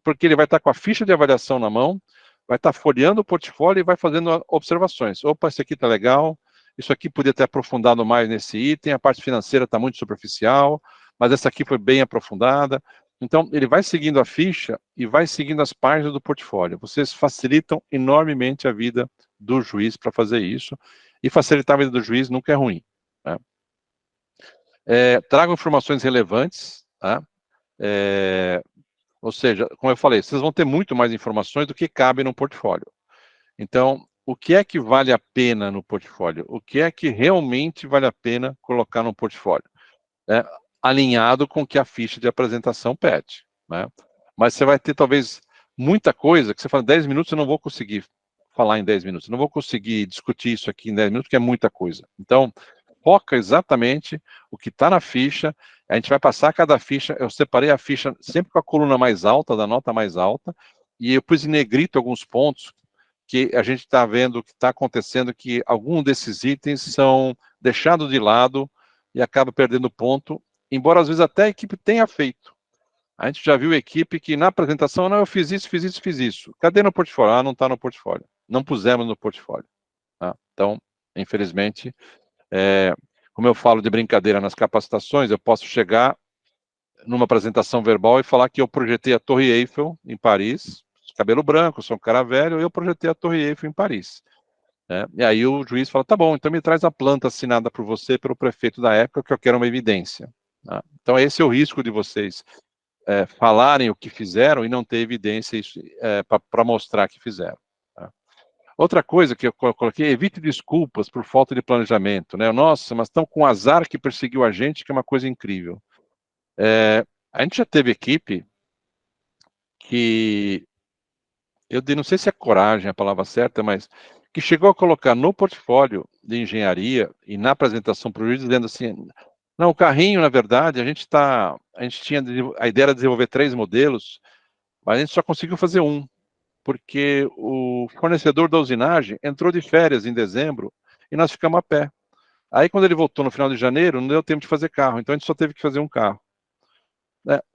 Porque ele vai estar com a ficha de avaliação na mão, vai estar folheando o portfólio e vai fazendo observações. Opa, isso aqui está legal, isso aqui podia ter aprofundado mais nesse item, a parte financeira está muito superficial, mas essa aqui foi bem aprofundada. Então, ele vai seguindo a ficha e vai seguindo as páginas do portfólio. Vocês facilitam enormemente a vida do juiz para fazer isso, e facilitar a vida do juiz nunca é ruim. Né? Tragam informações relevantes, tá? Ou seja, como eu falei, vocês vão ter muito mais informações do que cabe no portfólio. Então, o que é que vale a pena no portfólio, o que é que realmente vale a pena colocar no portfólio, né? Alinhado com o que a ficha de apresentação pede, né? Mas você vai ter talvez muita coisa que você fala, 10 minutos eu não vou conseguir falar em 10 minutos, eu não vou conseguir discutir isso aqui em 10 minutos, porque é muita coisa. Então, foca exatamente o que está na ficha, a gente vai passar cada ficha, eu separei a ficha sempre com a coluna mais alta, da nota mais alta, e eu pus em negrito alguns pontos que a gente está vendo que está acontecendo, que alguns desses itens são deixados de lado e acaba perdendo ponto, embora às vezes até a equipe tenha feito. A gente já viu equipe que na apresentação, não, eu fiz isso, fiz isso, fiz isso. Cadê no portfólio? Ah, não está no portfólio. Não pusemos no portfólio. Tá? Então, infelizmente, como eu falo de brincadeira nas capacitações, eu posso chegar numa apresentação verbal e falar que eu projetei a Torre Eiffel em Paris, cabelo branco, sou um cara velho, eu projetei a Torre Eiffel em Paris. Né? E aí o juiz fala, tá bom, então me traz a planta assinada por você, pelo prefeito da época, que eu quero uma evidência. Tá? Então esse é o risco de vocês falarem o que fizeram e não ter evidência para mostrar que fizeram. Tá? Outra coisa que eu coloquei, evite desculpas por falta de planejamento. Né? Nossa, mas estão com azar que perseguiu a gente, que é uma coisa incrível. A gente já teve equipe que, eu não sei se é coragem a palavra certa, mas que chegou a colocar no portfólio de engenharia e na apresentação para o juiz, dizendo assim, não, o carrinho, na verdade, a gente tinha, a ideia era desenvolver 3 modelos, mas a gente só conseguiu fazer um, porque o fornecedor da usinagem entrou de férias em dezembro e nós ficamos a pé. Aí, quando ele voltou no final de janeiro, não deu tempo de fazer carro, então a gente só teve que fazer um carro.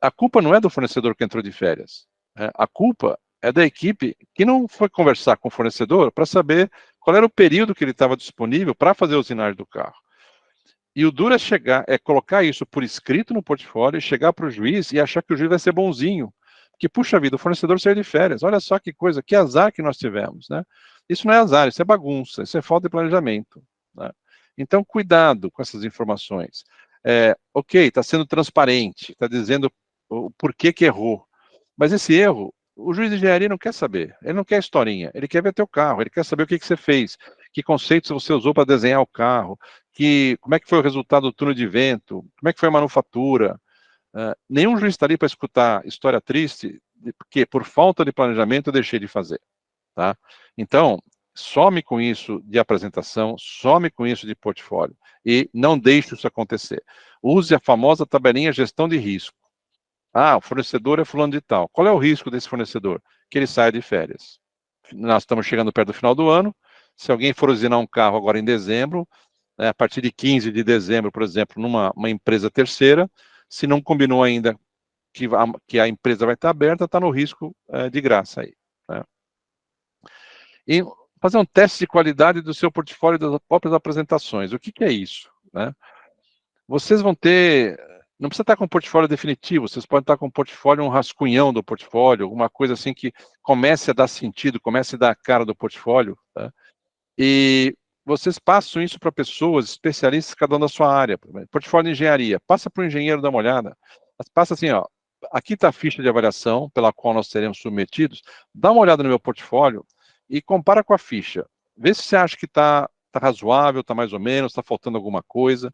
A culpa não é do fornecedor que entrou de férias. A culpa é da equipe que não foi conversar com o fornecedor para saber qual era o período que ele estava disponível para fazer a usinagem do carro. E o duro é colocar isso por escrito no portfólio, chegar para o juiz e achar que o juiz vai ser bonzinho. Porque, puxa vida, o fornecedor saiu de férias. Olha só que coisa, que azar que nós tivemos, né? Isso não é azar, isso é bagunça, isso é falta de planejamento. Né? Então, cuidado com essas informações. Ok, está sendo transparente, está dizendo o porquê que errou. Mas esse erro, o juiz de engenharia não quer saber. Ele não quer historinha, ele quer ver teu carro, ele quer saber o que você fez, que conceitos você usou para desenhar o carro, como é que foi o resultado do túnel de vento, como é que foi a manufatura. Nenhum juiz está ali para escutar história triste, porque por falta de planejamento eu deixei de fazer. Tá? Então, some com isso de apresentação, some com isso de portfólio, e não deixe isso acontecer. Use a famosa tabelinha gestão de risco. Ah, o fornecedor é fulano de tal. Qual é o risco desse fornecedor? Que ele saia de férias. Nós estamos chegando perto do final do ano, se alguém for usinar um carro agora em dezembro, a partir de 15 de dezembro, por exemplo, numa empresa terceira, se não combinou ainda que a empresa vai estar aberta, está no risco de graça aí. Né? E fazer um teste de qualidade do seu portfólio das próprias apresentações. O que é isso? Né? Vocês vão ter, não precisa estar com um portfólio definitivo, vocês podem estar com um portfólio, um rascunhão do portfólio, alguma coisa assim que comece a dar sentido, comece a dar a cara do portfólio. Tá? E vocês passam isso para pessoas especialistas, cada um da sua área. Portfólio de engenharia, passa para o engenheiro dar uma olhada. Passa assim, ó, aqui está a ficha de avaliação pela qual nós seremos submetidos, dá uma olhada no meu portfólio e compara com a ficha. Vê se você acha que está razoável, está mais ou menos, está faltando alguma coisa.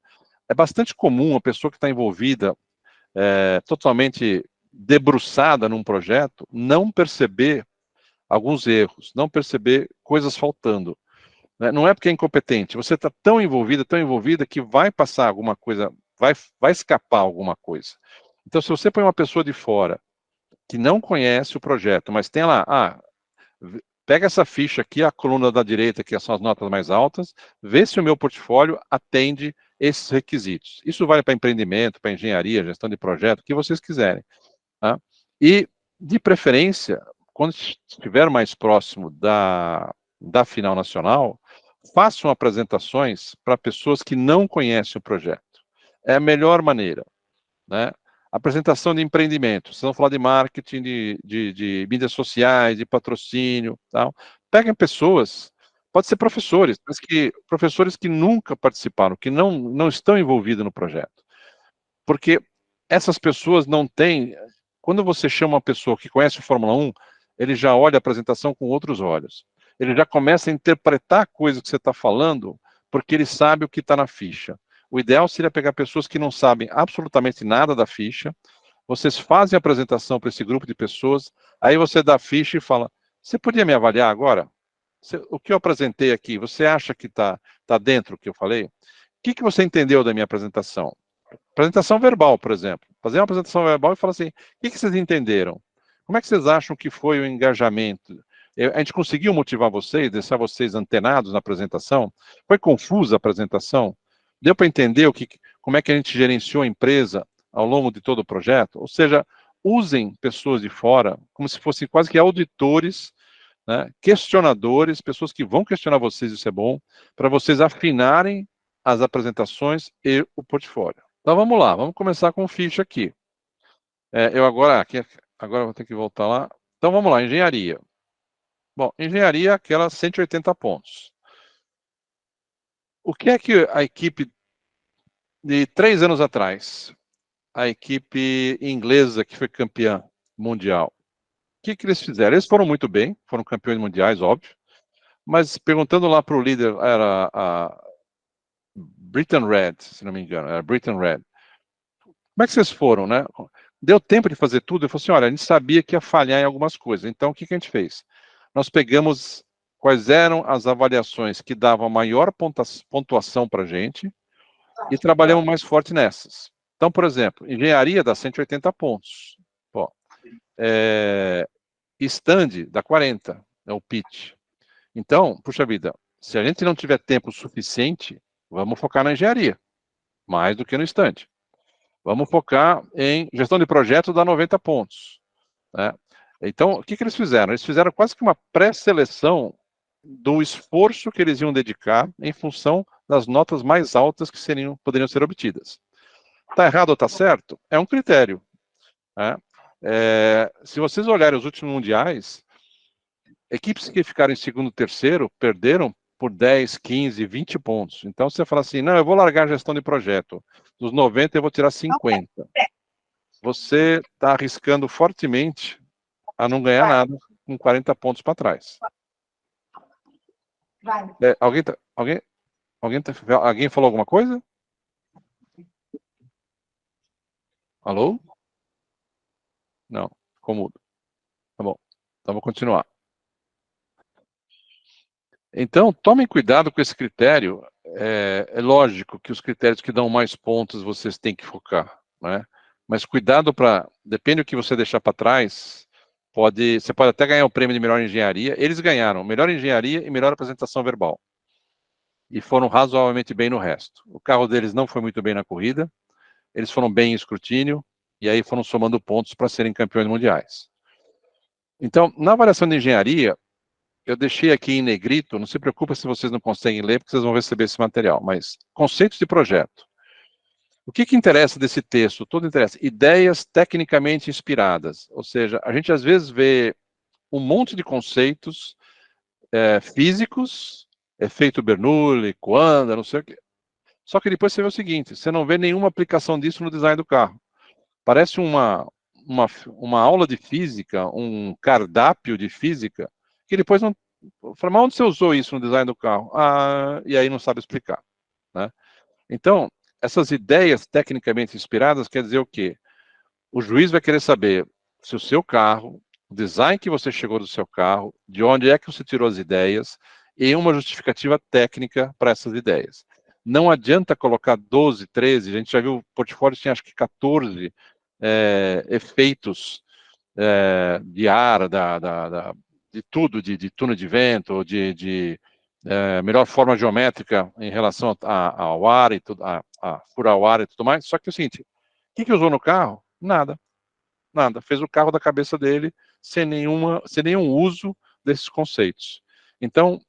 É bastante comum a pessoa que está envolvida, totalmente debruçada num projeto, não perceber alguns erros, não perceber coisas faltando. Não é porque é incompetente, você está tão envolvida, que vai passar alguma coisa, vai escapar alguma coisa. Então, se você põe uma pessoa de fora, que não conhece o projeto, mas tem lá, pega essa ficha aqui, a coluna da direita, que são as notas mais altas, vê se o meu portfólio atende esses requisitos. Isso vale para empreendimento, para engenharia, gestão de projeto, o que vocês quiserem. Tá? E, de preferência, quando estiver mais próximo da final nacional, façam apresentações para pessoas que não conhecem o projeto. É a melhor maneira. Né? Apresentação de empreendimento, vocês vão falar de marketing, de mídias sociais, de patrocínio, tal. Peguem pessoas, pode ser professores, mas professores que nunca participaram, que não estão envolvidos no projeto. Porque essas pessoas não têm... Quando você chama uma pessoa que conhece o Fórmula 1, ele já olha a apresentação com outros olhos. ele já começa a interpretar a coisa que você está falando, porque ele sabe o que está na ficha. O ideal seria pegar pessoas que não sabem absolutamente nada da ficha, vocês fazem a apresentação para esse grupo de pessoas, aí você dá a ficha e fala, você podia me avaliar agora? O que eu apresentei aqui, você acha que está dentro do que eu falei? O que você entendeu da minha apresentação? Apresentação verbal, por exemplo. Fazer uma apresentação verbal e falar assim, o que vocês entenderam? Como é que vocês acham que foi o engajamento? A gente conseguiu motivar vocês, deixar vocês antenados na apresentação? Foi confusa a apresentação? Deu para entender como é que a gente gerenciou a empresa ao longo de todo o projeto? Ou seja, usem pessoas de fora como se fossem quase que auditores, né, questionadores, pessoas que vão questionar vocês, isso é bom, para vocês afinarem as apresentações e o portfólio. Então vamos lá, vamos começar com ficha aqui. Eu agora vou ter que voltar lá. Então vamos lá, engenharia. Bom, engenharia, aquela 180 pontos. O que é que a equipe de 3 anos atrás, a equipe inglesa que foi campeã mundial, o que eles fizeram? Eles foram muito bem, foram campeões mundiais, óbvio, mas perguntando lá para o líder, era a Britain Red, se não me engano, era Britain Red. Como é que vocês foram, né? Deu tempo de fazer tudo? Eu falei assim, olha, a gente sabia que ia falhar em algumas coisas, então o que a gente fez? Nós pegamos quais eram as avaliações que davam a maior pontuação para a gente e trabalhamos mais forte nessas. Então, por exemplo, engenharia dá 180 pontos. Stand dá 40, é o pitch. Então, puxa vida, se a gente não tiver tempo suficiente, vamos focar na engenharia, mais do que no stand. Vamos focar em gestão de projetos, dá 90 pontos. Né? Então, o que eles fizeram? Eles fizeram quase que uma pré-seleção do esforço que eles iam dedicar em função das notas mais altas que poderiam ser obtidas. Está errado ou está certo? É um critério. Né? Se vocês olharem os últimos mundiais, equipes que ficaram em segundo e terceiro perderam por 10, 15, 20 pontos. Então, você fala assim, não, eu vou largar a gestão de projeto. Dos 90, eu vou tirar 50. Você está arriscando fortemente a não ganhar nada com 40 pontos para trás. Alguém falou alguma coisa? Alô? Não, ficou mudo. Tá bom, então vou continuar. Então, tomem cuidado com esse critério. É lógico que os critérios que dão mais pontos vocês têm que focar, né? Mas cuidado depende do que você deixar para trás, você pode até ganhar o prêmio de melhor engenharia. Eles ganharam melhor engenharia e melhor apresentação verbal. E foram razoavelmente bem no resto. O carro deles não foi muito bem na corrida, eles foram bem em escrutínio, e aí foram somando pontos para serem campeões mundiais. Então, na avaliação de engenharia, eu deixei aqui em negrito, não se preocupe se vocês não conseguem ler, porque vocês vão receber esse material, mas conceitos de projeto. O que interessa desse texto? Tudo interessa. Ideias tecnicamente inspiradas, ou seja, a gente às vezes vê um monte de conceitos físicos, efeito Bernoulli, Coanda, não sei o quê. Só que depois você vê o seguinte, você não vê nenhuma aplicação disso no design do carro. Parece uma aula de física, um cardápio de física, que depois não... Fala, mas onde você usou isso no design do carro? E aí não sabe explicar. Né? Então, essas ideias tecnicamente inspiradas quer dizer o quê? O juiz vai querer saber se o seu carro, o design que você chegou do seu carro, de onde é que você tirou as ideias, e uma justificativa técnica para essas ideias. Não adianta colocar 12, 13, a gente já viu, o portfólio tinha acho que 14 efeitos de ar, de tudo, de túnel de vento, de melhor forma geométrica em relação ao ar e tudo, a furar o ar e tudo mais. Só que é o seguinte, o que usou no carro? Nada. Nada. Fez o carro da cabeça dele sem nenhum uso desses conceitos. Então,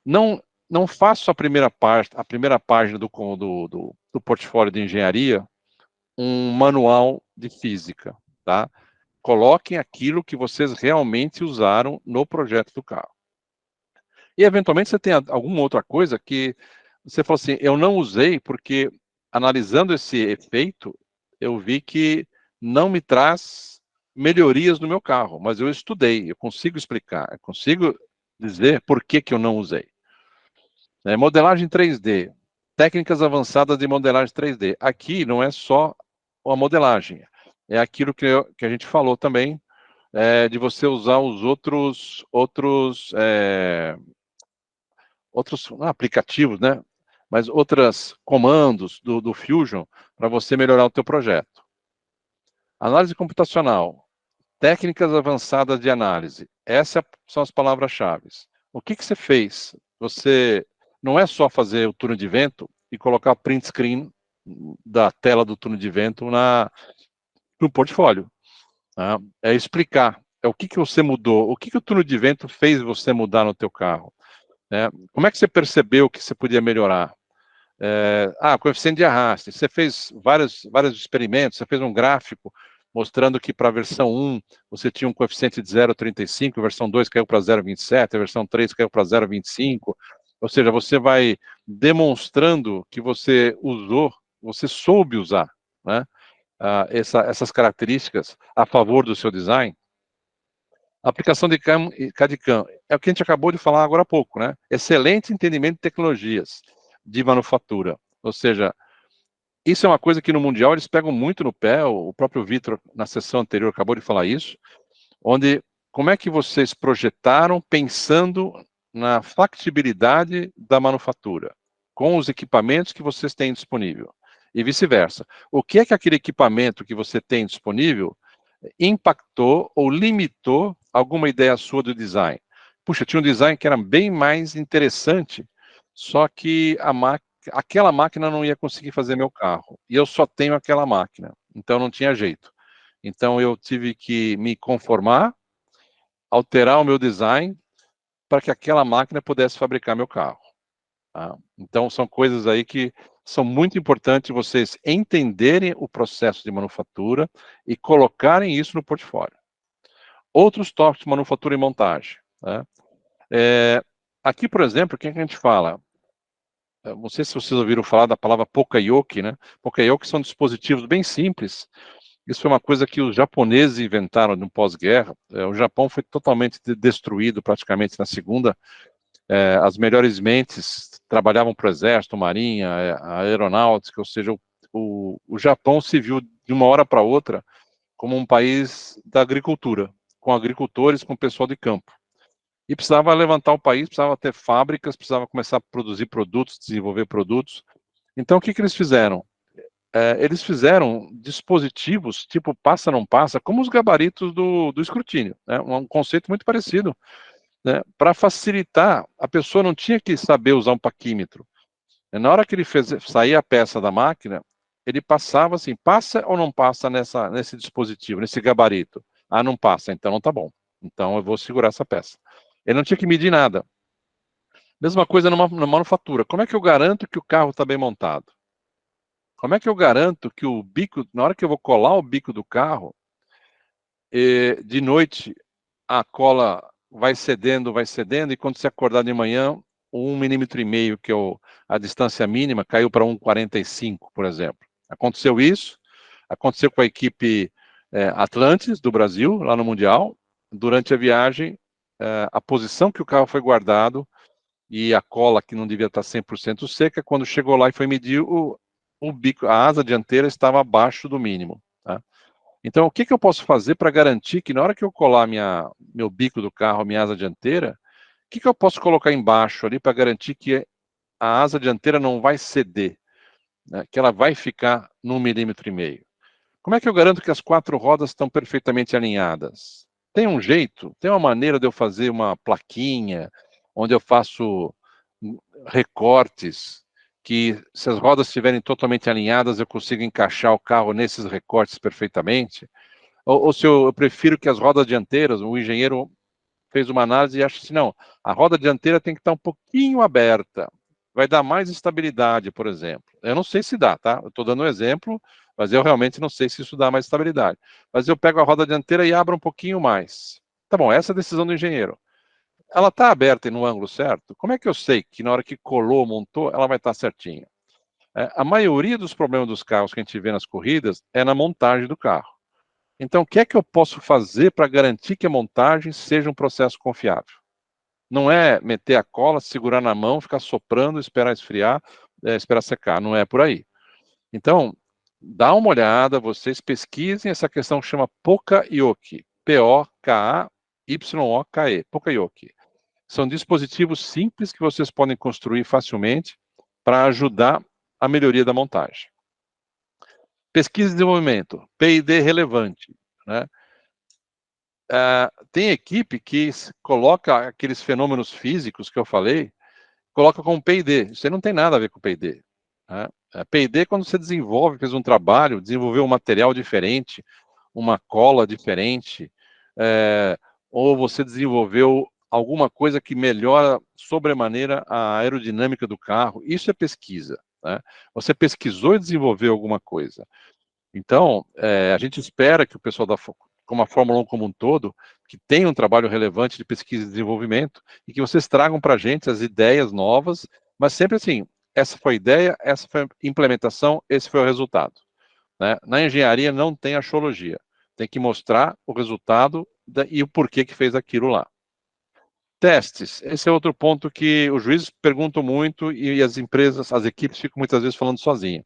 não faço a primeira página do portfólio de engenharia um manual de física, tá? Coloquem aquilo que vocês realmente usaram no projeto do carro. E, eventualmente, você tem alguma outra coisa que você falou assim, eu não usei porque, analisando esse efeito, eu vi que não me traz melhorias no meu carro, mas eu estudei, eu consigo explicar, eu consigo dizer por que eu não usei. Modelagem 3D, técnicas avançadas de modelagem 3D. Aqui não é só a modelagem, é aquilo que a gente falou também, de você usar os outros aplicativos, né? Mas outros comandos do Fusion para você melhorar o teu projeto. Análise computacional, técnicas avançadas de análise. Essas são as palavras-chave. O que você fez? Você não é só fazer o túnel de vento e colocar print screen da tela do túnel de vento no portfólio. Tá? É explicar. O que você mudou? O que o túnel de vento fez você mudar no teu carro? Como é que você percebeu que você podia melhorar? Coeficiente de arraste. Você fez vários experimentos, você fez um gráfico mostrando que para a versão 1 você tinha um coeficiente de 0,35, a versão 2 caiu para 0,27, a versão 3 caiu para 0,25. Ou seja, você vai demonstrando que você usou, você soube usar, né, essas características a favor do seu design. Aplicação de CAD/CAM é o que a gente acabou de falar agora há pouco, né? Excelente entendimento de tecnologias de manufatura. Ou seja, isso é uma coisa que no Mundial eles pegam muito no pé, o próprio Vitor, na sessão anterior, acabou de falar isso, onde, como é que vocês projetaram pensando na factibilidade da manufatura, com os equipamentos que vocês têm disponível, e vice-versa. O que é que aquele equipamento que você tem disponível impactou ou limitou alguma ideia sua do design? Puxa, tinha um design que era bem mais interessante, só que aquela máquina não ia conseguir fazer meu carro. E eu só tenho aquela máquina. Então não tinha jeito. Então eu tive que me conformar, alterar o meu design para que aquela máquina pudesse fabricar meu carro. Tá? Então são coisas aí que são muito importantes vocês entenderem o processo de manufatura e colocarem isso no portfólio. Outros tópicos de manufatura e montagem. Né? Aqui, por exemplo, o que a gente fala? Não sei se vocês ouviram falar da palavra Poka-yoke, né? Poka-yoke são dispositivos bem simples. Isso foi uma coisa que os japoneses inventaram no pós-guerra. O Japão foi totalmente destruído praticamente na Segunda. As melhores mentes trabalhavam para o exército, marinha, a aeronáutica, ou seja, o Japão se viu de uma hora para outra como um país da agricultura, com agricultores, com pessoal de campo. E precisava levantar o país, precisava ter fábricas, precisava começar a produzir produtos, desenvolver produtos. Então, o que eles fizeram? Eles fizeram dispositivos tipo passa, não passa, como os gabaritos do escrutínio. Né? Um conceito muito parecido. Né? Para facilitar, a pessoa não tinha que saber usar um paquímetro. Na hora que ele sair a peça da máquina, ele passava assim, passa ou não passa nesse dispositivo, nesse gabarito? Ah, não passa, então não tá bom. Então eu vou segurar essa peça. Ele não tinha que medir nada. Mesma coisa na manufatura. Como é que eu garanto que o carro está bem montado? Como é que eu garanto que o bico, na hora que eu vou colar o bico do carro, de noite a cola vai cedendo, e quando você acordar de manhã, 1,5 mm, que é a distância mínima, caiu para 1,45, por exemplo. Aconteceu isso, aconteceu com a equipe Atlantis, do Brasil, lá no Mundial. Durante a viagem, a posição que o carro foi guardado e a cola que não devia estar 100% seca, quando chegou lá e foi medir, o bico, a asa dianteira estava abaixo do mínimo. Tá? Então, o que eu posso fazer para garantir que na hora que eu colar meu bico do carro, minha asa dianteira, o que eu posso colocar embaixo ali para garantir que a asa dianteira não vai ceder, né? Que ela vai ficar no 1,5 mm? Como é que eu garanto que as 4 rodas estão perfeitamente alinhadas? Tem um jeito, tem uma maneira de eu fazer uma plaquinha, onde eu faço recortes, que se as rodas estiverem totalmente alinhadas, eu consigo encaixar o carro nesses recortes perfeitamente? Ou se eu prefiro que as rodas dianteiras, o engenheiro fez uma análise e acha assim, não, a roda dianteira tem que estar um pouquinho aberta, vai dar mais estabilidade, por exemplo. Eu não sei se dá, tá? Eu estou dando um exemplo, mas eu realmente não sei se isso dá mais estabilidade. Mas eu pego a roda dianteira e abro um pouquinho mais. Tá bom, essa é a decisão do engenheiro. Ela está aberta e no ângulo certo? Como é que eu sei que na hora que colou, montou, ela vai estar certinha? A maioria dos problemas dos carros que a gente vê nas corridas é na montagem do carro. Então, o que é que eu posso fazer para garantir que a montagem seja um processo confiável? Não é meter a cola, segurar na mão, ficar soprando, esperar esfriar, esperar secar. Não é por aí. Então, dá uma olhada, vocês pesquisem essa questão que chama Poka-Yoke. P-O-K-A-Y-O-K-E. Poka-Yoke. São dispositivos simples que vocês podem construir facilmente para ajudar a melhoria da montagem. Pesquisa e desenvolvimento, P&D relevante, né? Tem equipe que coloca aqueles fenômenos físicos que eu falei, coloca como P&D. Isso aí não tem nada a ver com P&D. Né? P&D é quando você desenvolve, fez um trabalho, desenvolveu um material diferente, uma cola diferente, ou você desenvolveu alguma coisa que melhora sobremaneira a aerodinâmica do carro. Isso é pesquisa. Né? Você pesquisou e desenvolveu alguma coisa. Então, a gente espera que o pessoal como a Fórmula 1 como um todo, que tenha um trabalho relevante de pesquisa e desenvolvimento, e que vocês tragam para a gente as ideias novas, mas sempre assim, essa foi a ideia, essa foi a implementação, esse foi o resultado. Né? Na engenharia não tem axologia, tem que mostrar o resultado e o porquê que fez aquilo lá. Testes, esse é outro ponto que os juízes perguntam muito e as empresas, as equipes ficam muitas vezes falando sozinhas.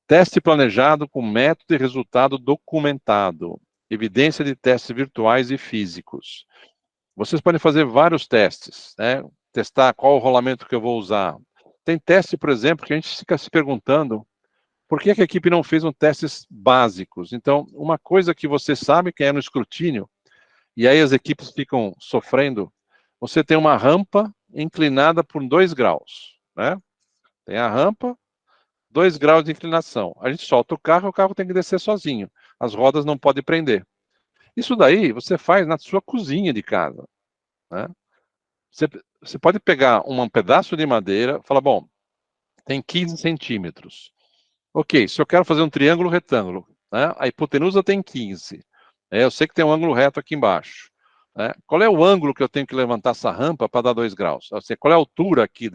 Teste planejado com método e resultado documentado. Evidência de testes virtuais e físicos. Vocês podem fazer vários testes, né? Testar qual o rolamento que eu vou usar. Tem teste, por exemplo, que a gente fica se perguntando por que a equipe não fez testes básicos. Então, uma coisa que você sabe que é no escrutínio, e aí as equipes ficam sofrendo, você tem uma rampa inclinada por 2 graus, né? Tem a rampa, 2 graus de inclinação. A gente solta o carro tem que descer sozinho. As rodas não podem prender. Isso daí você faz na sua cozinha de casa. Né? Você pode pegar um pedaço de madeira, falar, bom, tem 15 centímetros. Ok, se eu quero fazer um triângulo retângulo, né? A hipotenusa tem 15. Eu sei que tem um ângulo reto aqui embaixo. Né? Qual é o ângulo que eu tenho que levantar essa rampa para dar 2 graus? Qual é a altura aqui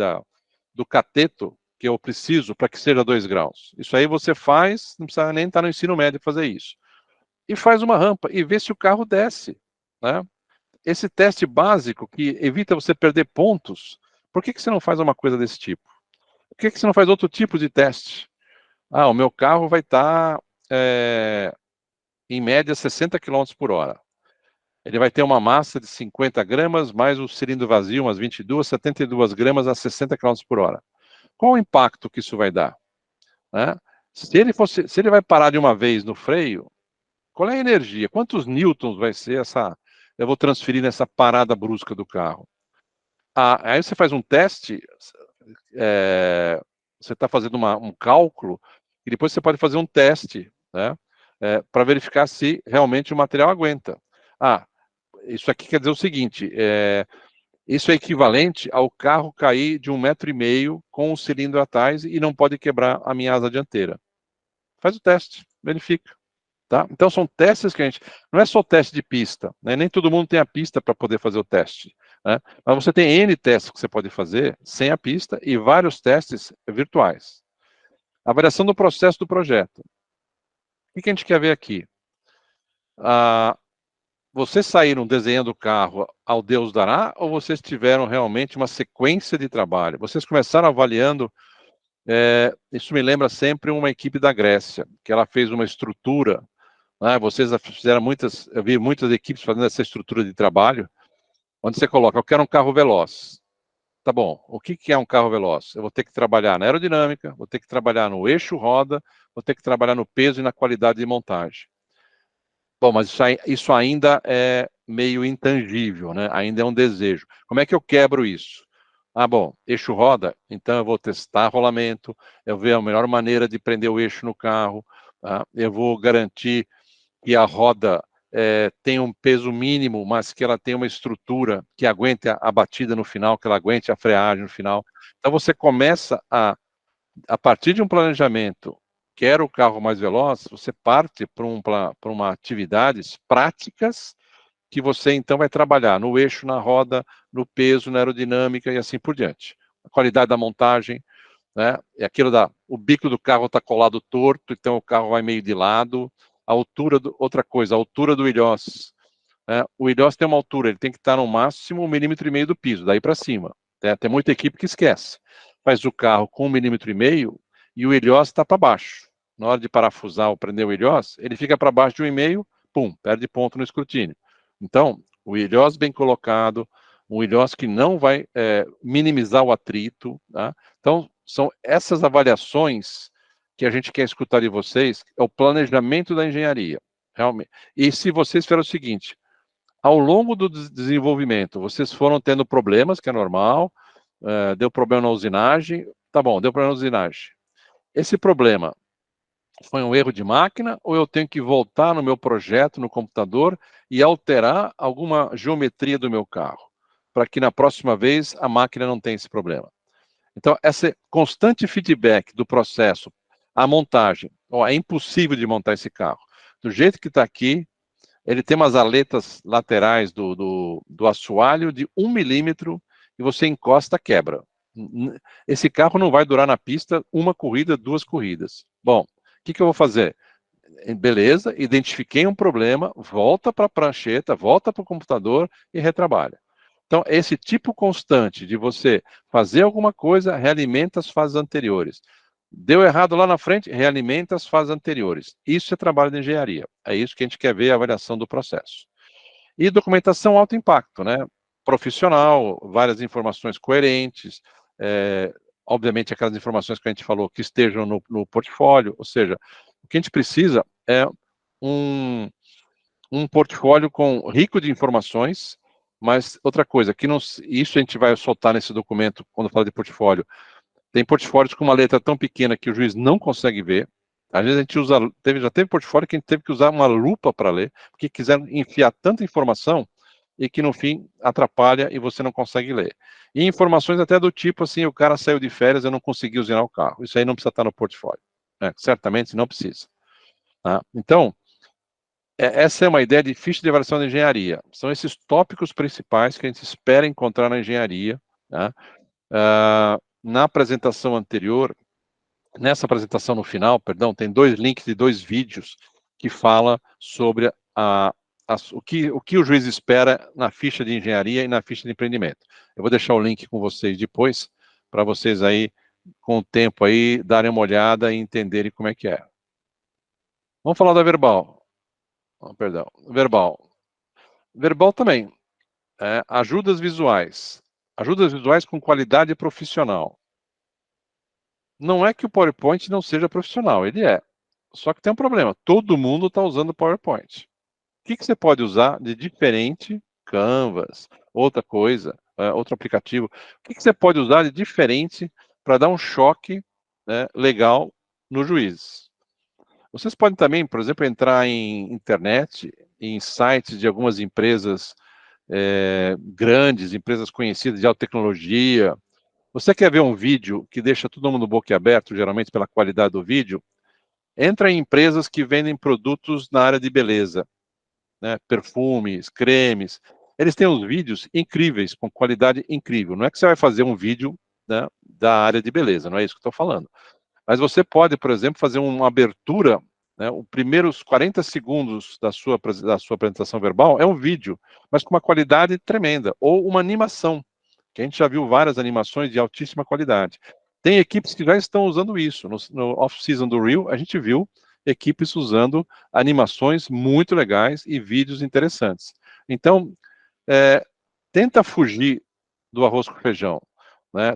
do cateto que eu preciso para que seja 2 graus? Isso aí você faz, não precisa nem estar no ensino médio fazer isso. E faz uma rampa e vê se o carro desce. Né? Esse teste básico que evita você perder pontos, por que você não faz uma coisa desse tipo? Por que você não faz outro tipo de teste? O meu carro vai estar, em média, 60 km por hora. Ele vai ter uma massa de 50 gramas, mais o cilindro vazio, umas 22, 72 gramas a 60 km por hora. Qual o impacto que isso vai dar? Né? Se ele vai parar de uma vez no freio, qual é a energia? Quantos newtons vai ser eu vou transferir nessa parada brusca do carro? Aí você faz um teste, você está fazendo um cálculo, e depois você pode fazer um teste, né? Para verificar se realmente o material aguenta. Isso aqui quer dizer o seguinte, isso é equivalente ao carro cair de 1,5 metro com o cilindro atrás e não pode quebrar a minha asa dianteira. Faz o teste, verifica. Tá? Então são testes que não é só teste de pista, né? Nem todo mundo tem a pista para poder fazer o teste. Né? Mas você tem N testes que você pode fazer sem a pista e vários testes virtuais. Avaliação do processo do projeto. O que a gente quer ver aqui? Vocês saíram desenhando o carro ao Deus dará ou vocês tiveram realmente uma sequência de trabalho? Vocês começaram avaliando, isso me lembra sempre uma equipe da Grécia, que ela fez uma estrutura, né? Vocês fizeram eu vi muitas equipes fazendo essa estrutura de trabalho, onde você coloca, eu quero um carro veloz. Tá bom, o que é um carro veloz? Eu vou ter que trabalhar na aerodinâmica, vou ter que trabalhar no eixo roda, vou ter que trabalhar no peso e na qualidade de montagem. Bom, mas isso ainda é meio intangível, né? Ainda é um desejo. Como é que eu quebro isso? Bom, eixo roda, então eu vou testar rolamento, eu vou ver a melhor maneira de prender o eixo no carro, tá? Eu vou garantir que a roda tem um peso mínimo, mas que ela tem uma estrutura que aguente a batida no final, que ela aguente a freagem no final. Então você começa a partir de um planejamento, quer o carro mais veloz, você parte para uma atividades práticas que você então vai trabalhar no eixo, na roda, no peso, na aerodinâmica e assim por diante. A qualidade da montagem, né? É aquilo o bico do carro está colado torto, então o carro vai meio de lado. A altura outra coisa, a altura do ilhós. o ilhós tem uma altura, ele tem que estar no máximo 1,5 milímetro do piso, daí para cima. Tem muita equipe que esquece. Faz o carro com 1,5 milímetro e o ilhós está para baixo. Na hora de parafusar ou prender o ilhós, ele fica para baixo de 1,5, pum, perde ponto no escrutínio. Então, o ilhós bem colocado, um ilhós que não vai minimizar o atrito, tá? Então, são essas avaliações que a gente quer escutar de vocês, é o planejamento da engenharia, realmente. E se vocês fizeram o seguinte, ao longo do desenvolvimento, vocês foram tendo problemas, que é normal, deu problema na usinagem, tá bom, deu problema na usinagem. Esse problema foi um erro de máquina ou eu tenho que voltar no meu projeto, no computador, e alterar alguma geometria do meu carro, para que na próxima vez a máquina não tenha esse problema? Então, esse constante feedback do processo, a montagem, é impossível de montar esse carro. Do jeito que está aqui, ele tem umas aletas laterais do assoalho de 1 milímetro e você encosta, quebra. Esse carro não vai durar na pista uma corrida, 2 corridas. Bom, o que eu vou fazer? Beleza, identifiquei um problema, volta para a prancheta, volta para o computador e retrabalha. Então, esse tipo constante de você fazer alguma coisa, realimenta as fases anteriores. Deu errado lá na frente, realimenta as fases anteriores. Isso é trabalho de engenharia. É isso que a gente quer ver, a avaliação do processo. E documentação alto impacto, né? Profissional, várias informações coerentes, obviamente aquelas informações que a gente falou que estejam no portfólio, ou seja, o que a gente precisa é um portfólio rico de informações, mas outra coisa, que não, isso a gente vai soltar nesse documento, quando fala de portfólio, tem portfólios com uma letra tão pequena que o juiz não consegue ver, às vezes a gente já teve portfólio que a gente teve que usar uma lupa para ler, porque quiseram enfiar tanta informação e que no fim atrapalha e você não consegue ler. E informações até do tipo assim, o cara saiu de férias, eu não consegui usinar o carro. Isso aí não precisa estar no portfólio. Certamente não precisa. Tá? Então, essa é uma ideia de ficha de avaliação de engenharia. São esses tópicos principais que a gente espera encontrar na engenharia. Tá? Na apresentação anterior, nessa apresentação no final, perdão, tem 2 links de 2 vídeos que fala sobre o que o juiz espera na ficha de engenharia e na ficha de empreendimento. Eu vou deixar o link com vocês depois, para vocês aí, com o tempo aí, darem uma olhada e entenderem como é que é. Vamos falar da verbal. Perdão, verbal. Verbal também. Ajudas visuais. Ajudas visuais com qualidade profissional. Não é que o PowerPoint não seja profissional, ele é. Só que tem um problema, todo mundo está usando o PowerPoint. O que você pode usar de diferente, Canvas, outra coisa, outro aplicativo, o que você pode usar de diferente para dar um choque, né, legal no juiz? Vocês podem também, por exemplo, entrar em internet, em sites de algumas empresas grandes, empresas conhecidas de alta tecnologia. Você quer ver um vídeo que deixa todo mundo boquiaberto, geralmente pela qualidade do vídeo? Entra em empresas que vendem produtos na área de beleza, né? Perfumes, cremes. Eles têm uns vídeos incríveis, com qualidade incrível. Não é que você vai fazer um vídeo, né, da área de beleza, não é isso que eu estou falando. Mas você pode, por exemplo, fazer uma abertura, né, os primeiros 40 segundos da sua apresentação verbal é um vídeo, mas com uma qualidade tremenda, ou uma animação, que a gente já viu várias animações de altíssima qualidade. Tem equipes que já estão usando isso. No off-season do Reel, a gente viu equipes usando animações muito legais e vídeos interessantes. Então, tenta fugir do arroz com feijão, né?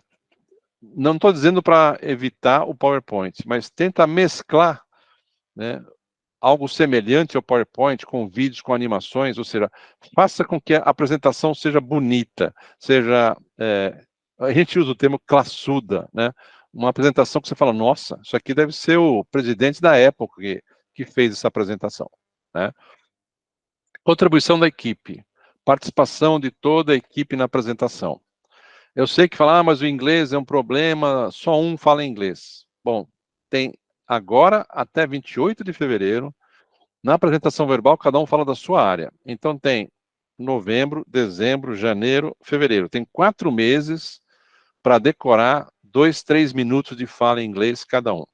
Não estou dizendo para evitar o PowerPoint, mas tenta mesclar, né, algo semelhante ao PowerPoint com vídeos, com animações, ou seja, faça com que a apresentação seja bonita, seja, a gente usa o termo classuda, né? Uma apresentação que você fala, nossa, isso aqui deve ser o presidente da Apple que fez essa apresentação, né? Contribuição da equipe, participação de toda a equipe na apresentação. Eu sei que falar, mas o inglês é um problema, só um fala inglês. Bom, tem agora até 28 de fevereiro, na apresentação verbal, cada um fala da sua área. Então tem novembro, dezembro, janeiro, fevereiro. Tem 4 meses para decorar 2, 3 minutos de fala em inglês cada um,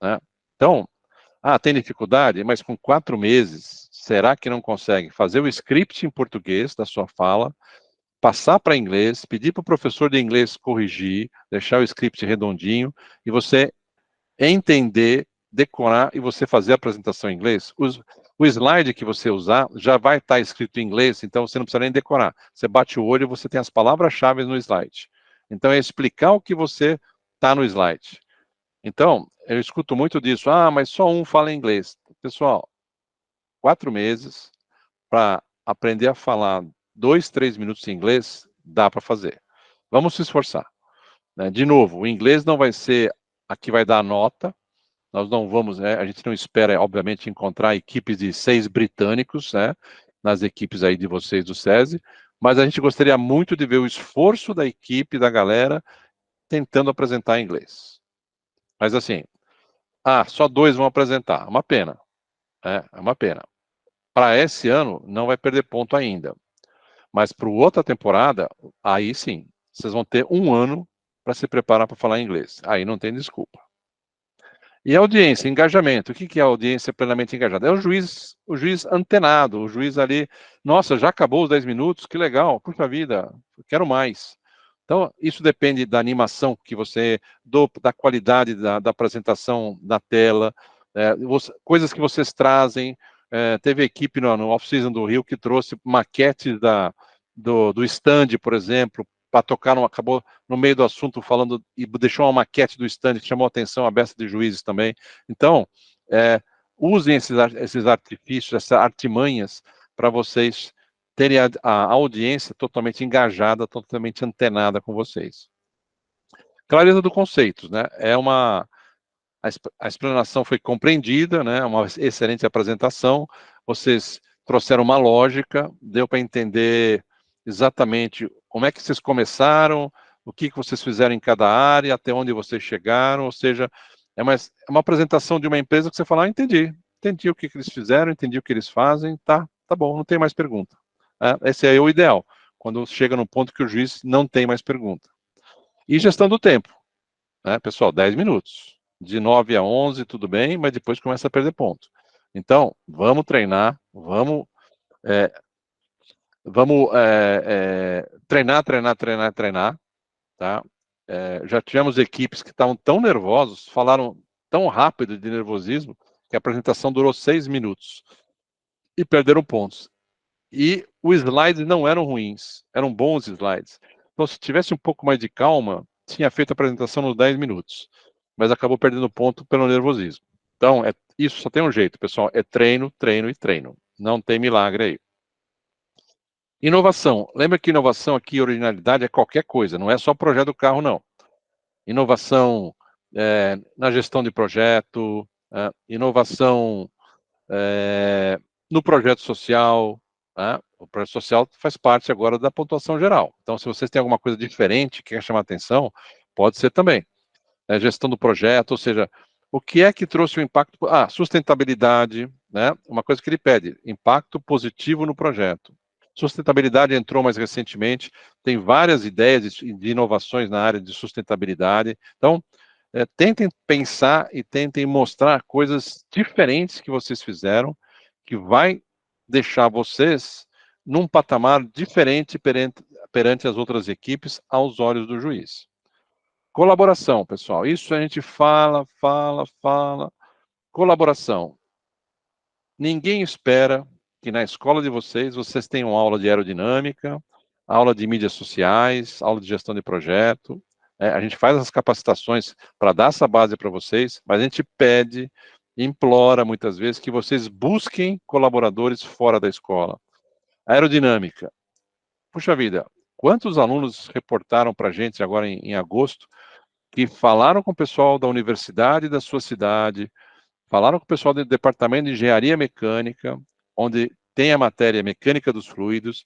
né? Então, tem dificuldade, mas com 4 meses, será que não consegue fazer o script em português da sua fala, passar para inglês, pedir para o professor de inglês corrigir, deixar o script redondinho, e você entender, decorar e você fazer a apresentação em inglês? O slide que você usar já vai estar escrito em inglês, então você não precisa nem decorar. Você bate o olho e você tem as palavras-chave no slide. Então é explicar o que você está no slide. Então, eu escuto muito disso, mas só um fala inglês. Pessoal, 4 meses para aprender a falar 2, 3 minutos em inglês, dá para fazer. Vamos se esforçar. Né? De novo, o inglês não vai ser a que vai dar a nota, nós não vamos, a gente não espera, obviamente, encontrar equipes de 6 britânicos, né, nas equipes aí de vocês do SESI, mas a gente gostaria muito de ver o esforço da equipe, da galera, tentando apresentar em inglês. Mas assim, só 2 vão apresentar, é uma pena, é uma pena. Para esse ano, não vai perder ponto ainda, mas para outra temporada, aí sim, vocês vão ter 1 ano para se preparar para falar inglês, aí não tem desculpa. E audiência, engajamento. O que é a audiência plenamente engajada? É o juiz antenado, o juiz ali, nossa, já acabou os 10 minutos, que legal, puxa vida, quero mais. Então, isso depende da animação que você, da qualidade da apresentação na tela, coisas que vocês trazem. Teve equipe no off-season do Rio que trouxe maquetes do stand, por exemplo, para tocar, acabou no meio do assunto falando e deixou uma maquete do stand que chamou a atenção a beça de juízes também. Então, usem esses artifícios, essas artimanhas, para vocês terem a audiência totalmente engajada, totalmente antenada com vocês. Clareza do conceito, né? A explanação foi compreendida, né? Uma excelente apresentação. Vocês trouxeram uma lógica, deu para entender exatamente como é que vocês começaram, o que vocês fizeram em cada área, até onde vocês chegaram, ou seja, é uma apresentação de uma empresa que você fala, entendi o que eles fizeram, entendi o que eles fazem, tá bom, não tem mais pergunta. Esse é o ideal, quando chega no ponto que o juiz não tem mais pergunta. E gestão do tempo, né, pessoal, 10 minutos. De 9 a 11, tudo bem, mas depois começa a perder ponto. Então, vamos treinar, vamos treinar, tá? Já tivemos equipes que estavam tão nervosos, falaram tão rápido de nervosismo, que a apresentação durou 6 minutos. E perderam pontos. E os slides não eram ruins, eram bons slides. Então, se tivesse um pouco mais de calma, tinha feito a apresentação nos 10 minutos. Mas acabou perdendo ponto pelo nervosismo. Então, isso só tem um jeito, pessoal, é treino, treino e treino. Não tem milagre aí. Inovação. Lembra que inovação aqui, originalidade, é qualquer coisa, não é só projeto do carro, não. Inovação na gestão de projeto, inovação no projeto social. O projeto social faz parte agora da pontuação geral. Então, se vocês têm alguma coisa diferente que quer chamar atenção, pode ser também. Gestão do projeto, ou seja, o que é que trouxe o impacto? Sustentabilidade, né? Uma coisa que ele pede, impacto positivo no projeto. Sustentabilidade entrou mais recentemente, tem várias ideias de inovações na área de sustentabilidade. Então, tentem pensar e tentem mostrar coisas diferentes que vocês fizeram, que vai deixar vocês num patamar diferente perante as outras equipes aos olhos do juiz. Colaboração, pessoal. Isso a gente fala. Colaboração. Ninguém espera que na escola de vocês tenham aula de aerodinâmica, aula de mídias sociais, aula de gestão de projeto. A gente faz as capacitações para dar essa base para vocês, mas a gente pede, implora muitas vezes que vocês busquem colaboradores fora da escola. Aerodinâmica. Puxa vida, quantos alunos reportaram para a gente agora em agosto que falaram com o pessoal da universidade da sua cidade, falaram com o pessoal do departamento de engenharia mecânica, onde tem a matéria mecânica dos fluidos,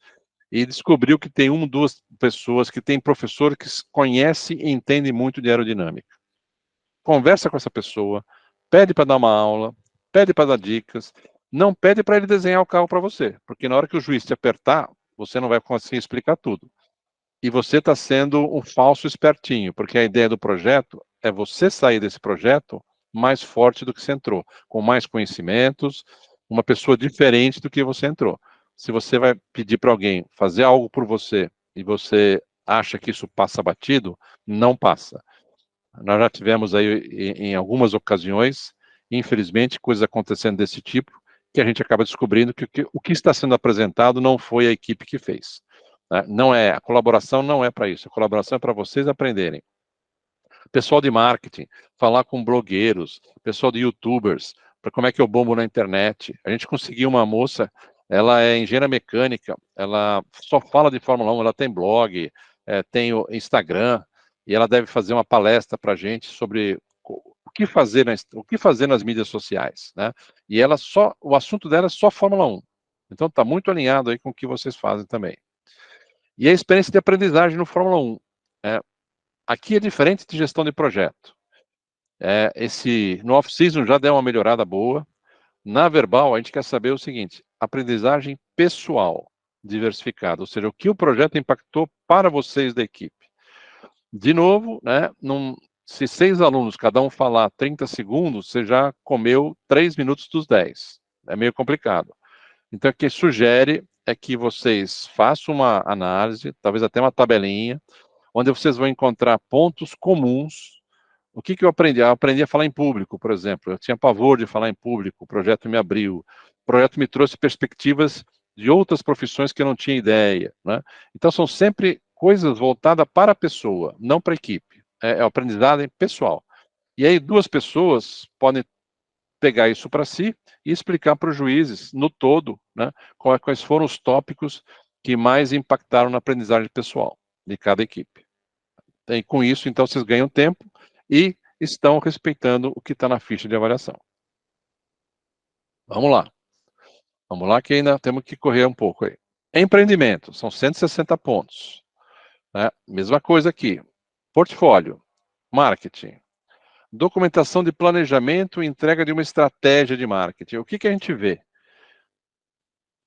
e descobriu que tem 1, 2 pessoas, que tem professor que conhece e entende muito de aerodinâmica. Conversa com essa pessoa, pede para dar uma aula, pede para dar dicas, não pede para ele desenhar o carro para você, porque na hora que o juiz te apertar, você não vai conseguir explicar tudo. E você está sendo um falso espertinho, porque a ideia do projeto é você sair desse projeto mais forte do que você entrou, com mais conhecimentos, uma pessoa diferente do que você entrou. Se você vai pedir para alguém fazer algo por você e você acha que isso passa batido, não passa. Nós já tivemos aí em algumas ocasiões, infelizmente, coisas acontecendo desse tipo, que a gente acaba descobrindo que o que está sendo apresentado não foi a equipe que fez. Né? Não é, a colaboração não é para isso, a colaboração é para vocês aprenderem. Pessoal de marketing, falar com blogueiros, pessoal de youtubers, para como é que eu bombo na internet. A gente conseguiu uma moça, ela é engenheira mecânica, ela só fala de Fórmula 1, ela tem blog, tem o Instagram, e ela deve fazer uma palestra para a gente sobre o que fazer nas mídias sociais, né? E ela o assunto dela é só Fórmula 1. Então está muito alinhado aí com o que vocês fazem também. E a experiência de aprendizagem no Fórmula 1. Aqui é diferente de gestão de projeto. No off-season já deu uma melhorada boa. Na verbal, a gente quer saber o seguinte: aprendizagem pessoal diversificada, ou seja, o que o projeto impactou para vocês da equipe. De novo, né, se 6 alunos, cada um falar 30 segundos, você já comeu 3 minutos dos 10. É meio complicado. Então, o que sugere é que vocês façam uma análise, talvez até uma tabelinha, onde vocês vão encontrar pontos comuns. O que eu aprendi? Eu aprendi a falar em público, por exemplo. Eu tinha pavor de falar em público, o projeto me abriu. O projeto me trouxe perspectivas de outras profissões que eu não tinha ideia, né? Então, são sempre coisas voltadas para a pessoa, não para a equipe. É o aprendizado pessoal. E aí, 2 pessoas podem pegar isso para si e explicar para os juízes, no todo, né, quais foram os tópicos que mais impactaram na aprendizagem pessoal de cada equipe. E com isso, então, vocês ganham tempo e estão respeitando o que está na ficha de avaliação. Vamos lá. Vamos lá que ainda temos que correr um pouco aí. Empreendimento, são 160 pontos. Né? Mesma coisa aqui. Portfólio, marketing, documentação de planejamento e entrega de uma estratégia de marketing. O que a gente vê?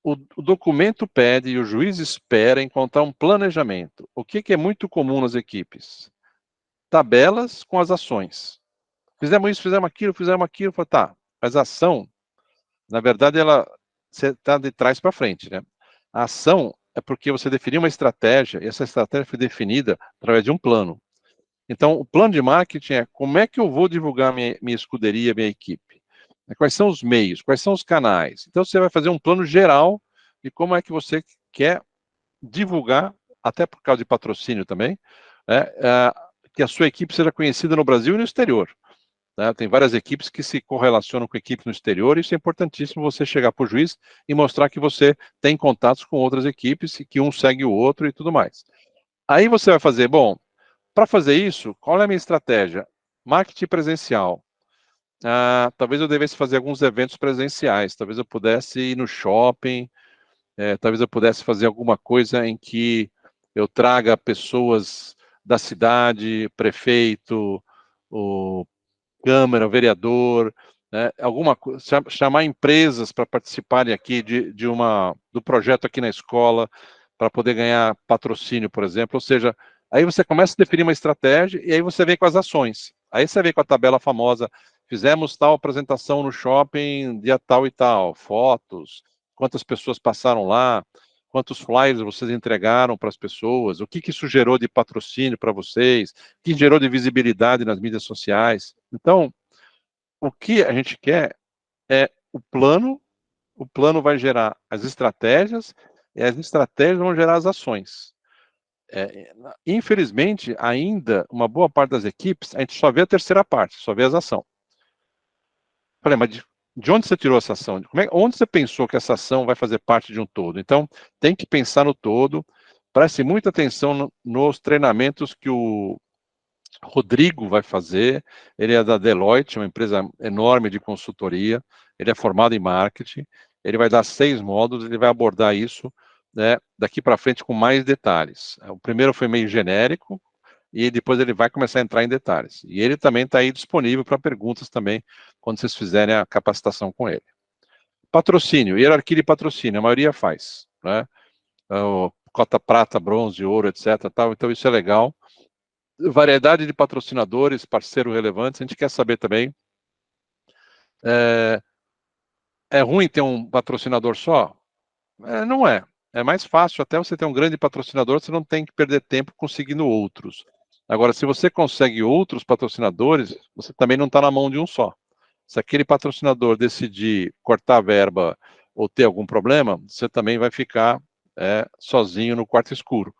O documento pede e o juiz espera encontrar um planejamento. O que é muito comum nas equipes? Tabelas com as ações. Fizemos isso, fizemos aquilo, falei, tá, mas a ação, na verdade, você está de trás para frente, né? A ação é porque você definiu uma estratégia, e essa estratégia foi definida através de um plano. Então, o plano de marketing é como é que eu vou divulgar minha escuderia, minha equipe? Quais são os meios, quais são os canais? Então, você vai fazer um plano geral de como é que você quer divulgar, até por causa de patrocínio também, né, que a sua equipe seja conhecida no Brasil e no exterior. Né? Tem várias equipes que se correlacionam com equipes no exterior, e isso é importantíssimo você chegar para o juiz e mostrar que você tem contatos com outras equipes e que um segue o outro e tudo mais. Aí você vai fazer, bom, para fazer isso, qual é a minha estratégia? Marketing presencial. Talvez eu devesse fazer alguns eventos presenciais, talvez eu pudesse ir no shopping, talvez eu pudesse fazer alguma coisa em que eu traga pessoas da cidade, prefeito, o Câmara, vereador, né, chamar empresas para participarem aqui do projeto aqui na escola, para poder ganhar patrocínio, por exemplo. Ou seja, aí você começa a definir uma estratégia e aí você vem com as ações. Aí você vem com a tabela famosa, fizemos tal apresentação no shopping, dia tal e tal, fotos, quantas pessoas passaram lá, quantos flyers vocês entregaram para as pessoas, o que isso gerou de patrocínio para vocês, o que gerou de visibilidade nas mídias sociais. Então, o que a gente quer é o plano vai gerar as estratégias, e as estratégias vão gerar as ações. Infelizmente, ainda, uma boa parte das equipes, a gente só vê a terceira parte, só vê as ações. Falei, mas de onde você tirou essa ação? Onde você pensou que essa ação vai fazer parte de um todo? Então, tem que pensar no todo, preste muita atenção nos treinamentos que o Rodrigo vai fazer. Ele é da Deloitte, uma empresa enorme de consultoria, ele é formado em marketing, ele vai dar 6 módulos, ele vai abordar isso, né, daqui para frente com mais detalhes. O primeiro foi meio genérico, e depois ele vai começar a entrar em detalhes. E ele também está aí disponível para perguntas também, quando vocês fizerem a capacitação com ele. Patrocínio, hierarquia de patrocínio, a maioria faz, né? Cota prata, bronze, ouro, etc. Tal, então isso é legal. Variedade de patrocinadores, parceiros relevantes, a gente quer saber também É ruim ter um patrocinador só? Não é. É mais fácil até você ter um grande patrocinador, você não tem que perder tempo conseguindo outros. Agora, se você consegue outros patrocinadores, você também não está na mão de um só. Se aquele patrocinador decidir cortar a verba ou ter algum problema, você também vai ficar sozinho no quarto escuro.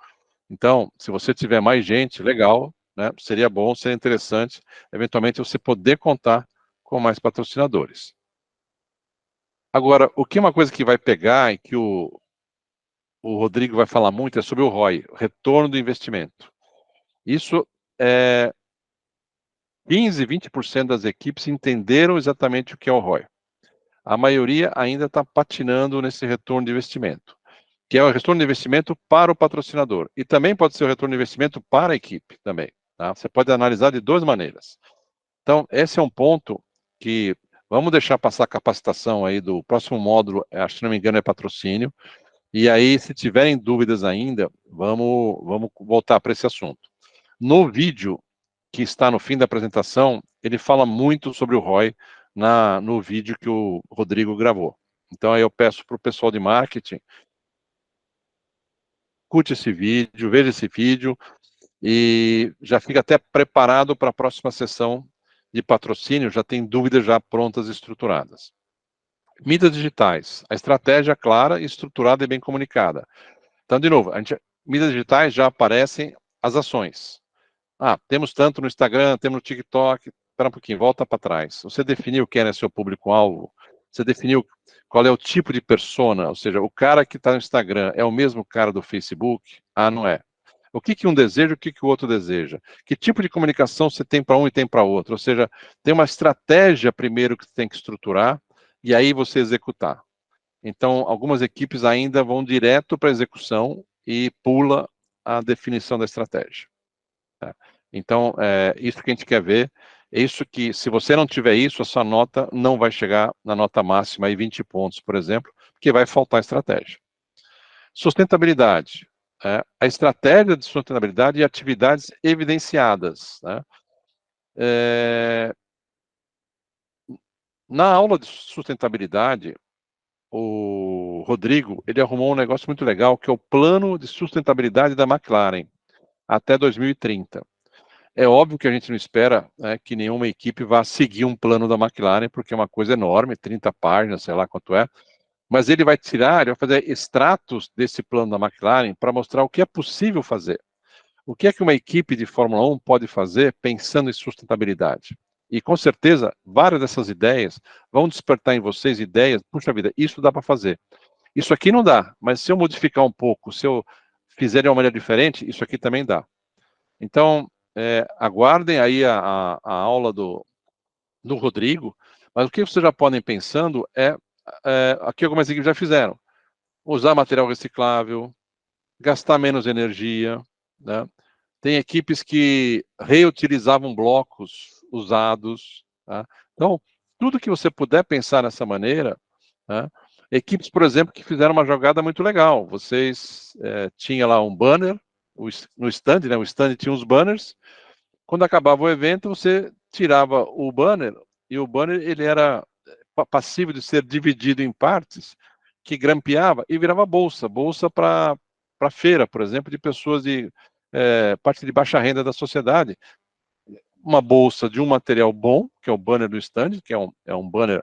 Então, se você tiver mais gente, legal, né? Seria bom, seria interessante, eventualmente você poder contar com mais patrocinadores. Agora, o que é uma coisa que vai pegar e que o Rodrigo vai falar muito é sobre o ROI, o retorno do investimento. Isso é 15, 20% das equipes entenderam exatamente o que é o ROI. A maioria ainda está patinando nesse retorno de investimento, que é o retorno de investimento para o patrocinador. E também pode ser o retorno de investimento para a equipe também. Tá? Você pode analisar de duas maneiras. Então, esse é um ponto que vamos deixar passar a capacitação aí do próximo módulo, acho que se não me engano é patrocínio, e aí se tiverem dúvidas ainda, vamos voltar para esse assunto. No vídeo que está no fim da apresentação, ele fala muito sobre o ROI no vídeo que o Rodrigo gravou. Então aí eu peço para o pessoal de marketing, curte esse vídeo, veja esse vídeo e já fica até preparado para a próxima sessão de patrocínio, já tem dúvidas já prontas e estruturadas. Mídias digitais, a estratégia clara, estruturada e bem comunicada. Então, de novo, mídias digitais já aparecem as ações. Temos tanto no Instagram, temos no TikTok. Espera um pouquinho, volta para trás. Você definiu quem é seu público-alvo? Você definiu qual é o tipo de persona? Ou seja, o cara que está no Instagram é o mesmo cara do Facebook? Não é. O que um deseja, o que o outro deseja? Que tipo de comunicação você tem para um e tem para outro? Ou seja, tem uma estratégia primeiro que você tem que estruturar e aí você executar. Então, algumas equipes ainda vão direto para a execução e pula a definição da estratégia. Tá? Então, isso que a gente quer ver, é isso que, se você não tiver isso, a sua nota não vai chegar na nota máxima, aí 20 pontos, por exemplo, porque vai faltar estratégia. Sustentabilidade. A estratégia de sustentabilidade e atividades evidenciadas. Né? Na aula de sustentabilidade, o Rodrigo, ele arrumou um negócio muito legal, que é o plano de sustentabilidade da McLaren, até 2030. É óbvio que a gente não espera que nenhuma equipe vá seguir um plano da McLaren, porque é uma coisa enorme, 30 páginas, sei lá quanto é, mas ele vai tirar, ele vai fazer extratos desse plano da McLaren para mostrar o que é possível fazer. O que é que uma equipe de Fórmula 1 pode fazer pensando em sustentabilidade? E com certeza, várias dessas ideias vão despertar em vocês ideias, puxa vida, isso dá para fazer. Isso aqui não dá, mas se eu modificar um pouco, se eu fizer de uma maneira diferente, isso aqui também dá. Então, aguardem aí a aula do Rodrigo, mas o que vocês já podem pensando aqui algumas equipes já fizeram, usar material reciclável, gastar menos energia, né? Tem equipes que reutilizavam blocos usados, tá? Então, tudo que você puder pensar nessa maneira, né? Equipes, por exemplo, que fizeram uma jogada muito legal, vocês tinha lá um banner, no stand, né? O stand tinha uns banners, quando acabava o evento, você tirava o banner, e o banner ele era passível de ser dividido em partes, que grampeava e virava bolsa para feira, por exemplo, de pessoas de parte de baixa renda da sociedade. Uma bolsa de um material bom, que é o banner do stand, que é um banner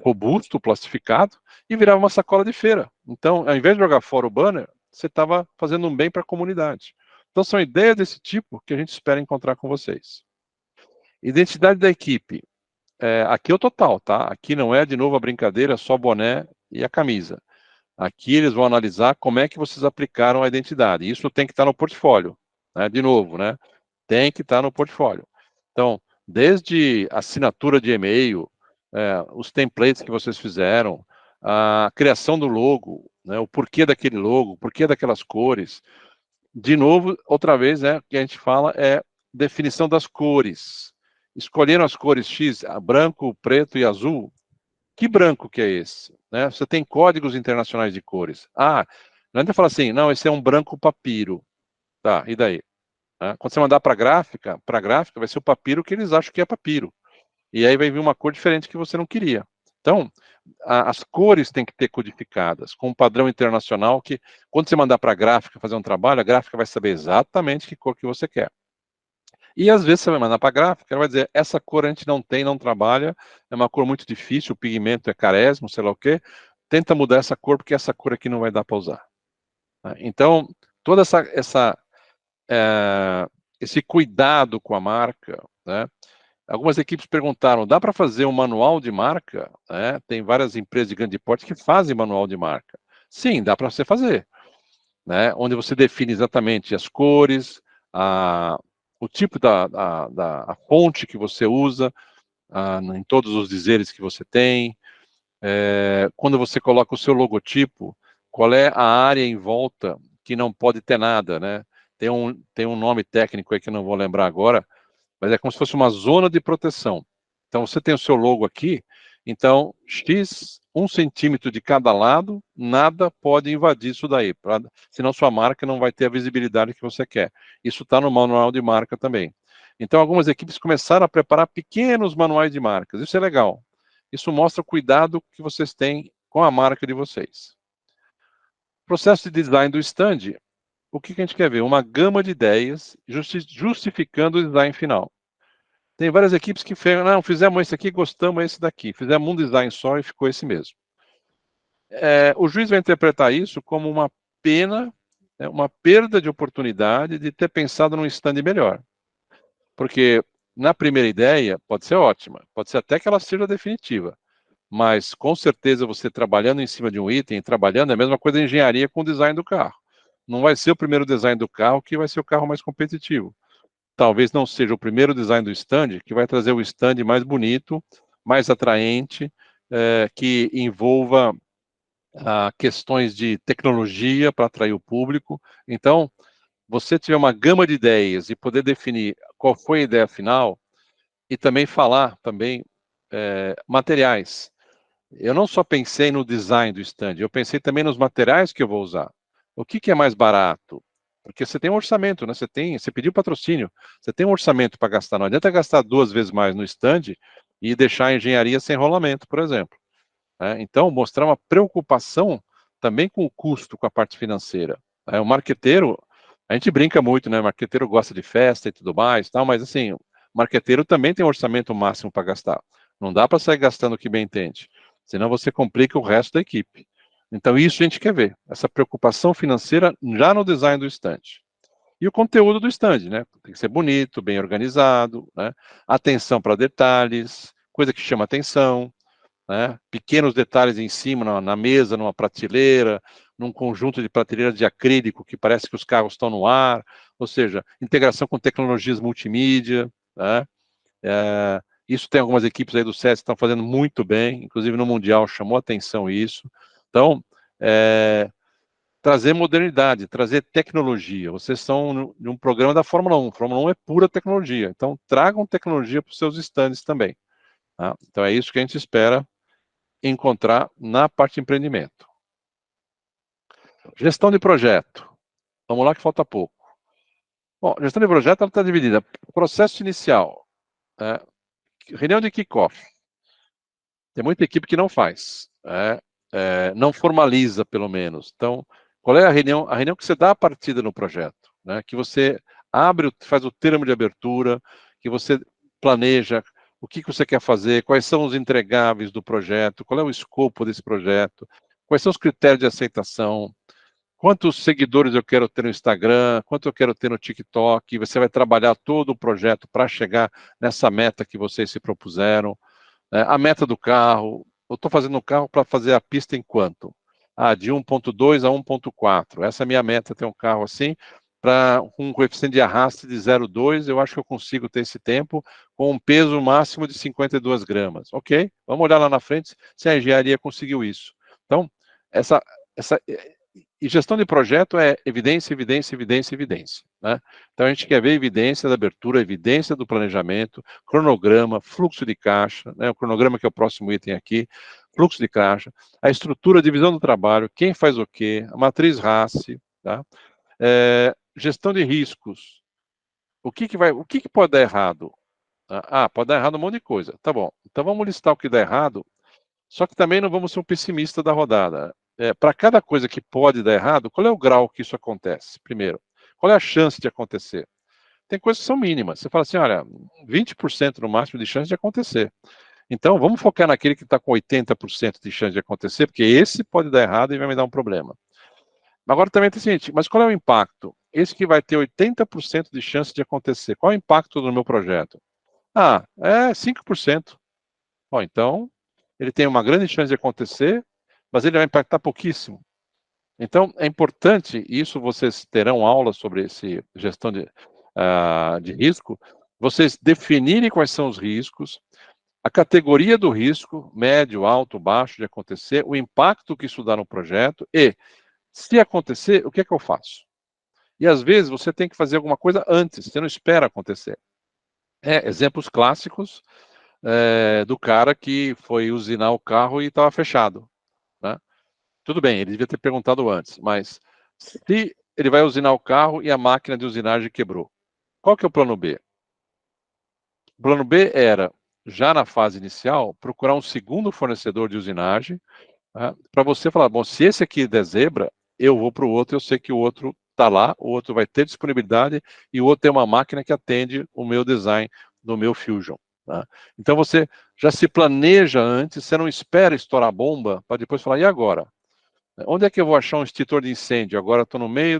robusto, plastificado, e virava uma sacola de feira. Então, ao invés de jogar fora o banner, você estava fazendo um bem para a comunidade. Então, são ideias desse tipo que a gente espera encontrar com vocês. Identidade da equipe. Aqui é o total, tá? Aqui não é, de novo, a brincadeira, só boné e a camisa. Aqui eles vão analisar como é que vocês aplicaram a identidade. Isso tem que estar no portfólio, né? De novo, né? Tem que estar no portfólio. Então, desde assinatura de e-mail, os templates que vocês fizeram, a criação do logo, né? O porquê daquele logo, o porquê daquelas cores. De novo, outra vez, o que a gente fala é definição das cores. Escolheram as cores X, branco, preto e azul. Que branco que é esse? Né? Você tem códigos internacionais de cores. Não adianta falar assim, não, esse é um branco papiro. Tá, e daí? Quando você mandar para a gráfica vai ser o papiro que eles acham que é papiro. E aí vai vir uma cor diferente que você não queria. Então, as cores têm que ter codificadas, com um padrão internacional que, quando você mandar para a gráfica fazer um trabalho, a gráfica vai saber exatamente que cor que você quer. E às vezes você vai mandar para a gráfica, ela vai dizer, essa cor a gente não tem, não trabalha, é uma cor muito difícil, o pigmento é carésimo, sei lá o quê, tenta mudar essa cor, porque essa cor aqui não vai dar para usar. Então, toda esse cuidado com a marca, né? Algumas equipes perguntaram, dá para fazer um manual de marca? Tem várias empresas de grande porte que fazem manual de marca. Sim, dá para você fazer, né? Onde você define exatamente as cores, o tipo da fonte que você usa, em todos os dizeres que você tem. Quando você coloca o seu logotipo, qual é a área em volta que não pode ter nada, né? Tem um nome técnico aí que eu não vou lembrar agora, mas é como se fosse uma zona de proteção. Então, você tem o seu logo aqui, então, X, 1 centímetro de cada lado, nada pode invadir isso daí, senão sua marca não vai ter a visibilidade que você quer. Isso está no manual de marca também. Então, algumas equipes começaram a preparar pequenos manuais de marcas. Isso é legal. Isso mostra o cuidado que vocês têm com a marca de vocês. Processo de design do stand. O que a gente quer ver? Uma gama de ideias justificando o design final. Tem várias equipes que não, fizemos esse aqui, gostamos esse daqui. Fizemos um design só e ficou esse mesmo. O juiz vai interpretar isso como uma pena, uma perda de oportunidade de ter pensado num stand melhor. Porque na primeira ideia pode ser ótima, pode ser até que ela seja definitiva, mas com certeza você trabalhando em cima de um item, trabalhando é a mesma coisa da engenharia com o design do carro. Não vai ser o primeiro design do carro que vai ser o carro mais competitivo. Talvez não seja o primeiro design do stand que vai trazer o stand mais bonito, mais atraente, que envolva questões de tecnologia para atrair o público. Então, você tiver uma gama de ideias e poder definir qual foi a ideia final e também falar também materiais. Eu não só pensei no design do stand, eu pensei também nos materiais que eu vou usar. O que é mais barato? Porque você tem um orçamento, né? Você pediu patrocínio, você tem um orçamento para gastar. Não adianta gastar 2 vezes mais no stand e deixar a engenharia sem rolamento, por exemplo. Então, mostrar uma preocupação também com o custo, com a parte financeira. O marqueteiro, a gente brinca muito, né? O marqueteiro gosta de festa e tudo mais, tal, mas assim, o marqueteiro também tem um orçamento máximo para gastar. Não dá para sair gastando o que bem entende, senão você complica o resto da equipe. Então, isso a gente quer ver, essa preocupação financeira já no design do stand. E o conteúdo do stand, né? Tem que ser bonito, bem organizado, né? Atenção para detalhes, coisa que chama atenção, né? Pequenos detalhes em cima, na mesa, numa prateleira, num conjunto de prateleiras de acrílico que parece que os carros estão no ar, ou seja, integração com tecnologias multimídia, né? Isso tem algumas equipes aí do SESC que estão fazendo muito bem, inclusive no Mundial chamou atenção isso. Então, trazer modernidade, trazer tecnologia. Vocês são de um programa da Fórmula 1. Fórmula 1 é pura tecnologia. Então, tragam tecnologia para os seus stands também. Tá? Então, é isso que a gente espera encontrar na parte de empreendimento. Gestão de projeto. Vamos lá que falta pouco. Bom, gestão de projeto está dividida. Processo inicial. Reunião de kickoff. Tem muita equipe que não faz. Não formaliza, pelo menos. Então, qual é a reunião? A reunião que você dá a partida no projeto. Que você faz o termo de abertura, que você planeja o que você quer fazer, quais são os entregáveis do projeto, qual é o escopo desse projeto, quais são os critérios de aceitação, quantos seguidores eu quero ter no Instagram, quanto eu quero ter no TikTok, você vai trabalhar todo o projeto para chegar nessa meta que vocês se propuseram, a meta do carro, eu estou fazendo o carro para fazer a pista em quanto? De 1.2 a 1.4, essa é a minha meta, ter um carro assim, para um coeficiente de arraste de 0,2, eu acho que eu consigo ter esse tempo com um peso máximo de 52 gramas. Ok, vamos olhar lá na frente se a engenharia conseguiu isso. Então, e gestão de projeto é evidência, evidência, evidência, evidência. Né? Então, a gente quer ver evidência da abertura, evidência do planejamento, cronograma, fluxo de caixa, né? O cronograma que é o próximo item aqui, fluxo de caixa, a estrutura, a divisão do trabalho, quem faz o quê, a matriz RACE, tá? Gestão de riscos. O que pode dar errado? Pode dar errado um monte de coisa. Tá bom. Então, vamos listar o que dá errado Só que também não vamos ser um pessimista da rodada. Para cada coisa que pode dar errado, qual é o grau que isso acontece? Primeiro, qual é a chance de acontecer? Tem coisas que são mínimas. Você fala assim, olha, 20% no máximo de chance de acontecer. Então, vamos focar naquele que está com 80% de chance de acontecer, porque esse pode dar errado e vai me dar um problema. Agora também tem o seguinte, mas qual é o impacto? Esse que vai ter 80% de chance de acontecer, qual é o impacto no meu projeto? Ah, é 5%. Bom, então, ele tem uma grande chance de acontecer, mas ele vai impactar pouquíssimo. Então, é importante, isso vocês terão aula sobre esse gestão de risco, vocês definirem quais são os riscos, a categoria do risco, médio, alto, baixo de acontecer, o impacto que isso dá no projeto e, se acontecer, o que é que eu faço? E às vezes você tem que fazer alguma coisa antes, você não espera acontecer. Exemplos clássicos do cara que foi usinar o carro e estava fechado, né? Tudo bem, ele devia ter perguntado antes, mas se ele vai usinar o carro e a máquina de usinagem quebrou, qual que é o plano B? O plano B era, já na fase inicial, procurar um segundo fornecedor de usinagem, para você falar, bom, se esse aqui der zebra, eu vou para o outro, eu sei que o outro está lá, o outro vai ter disponibilidade e o outro tem uma máquina que atende o meu design do meu Fusion. Tá? Então você já se planeja antes, você não espera estourar a bomba para depois falar, e agora? Onde é que eu vou achar um extintor de incêndio? Agora estou no meio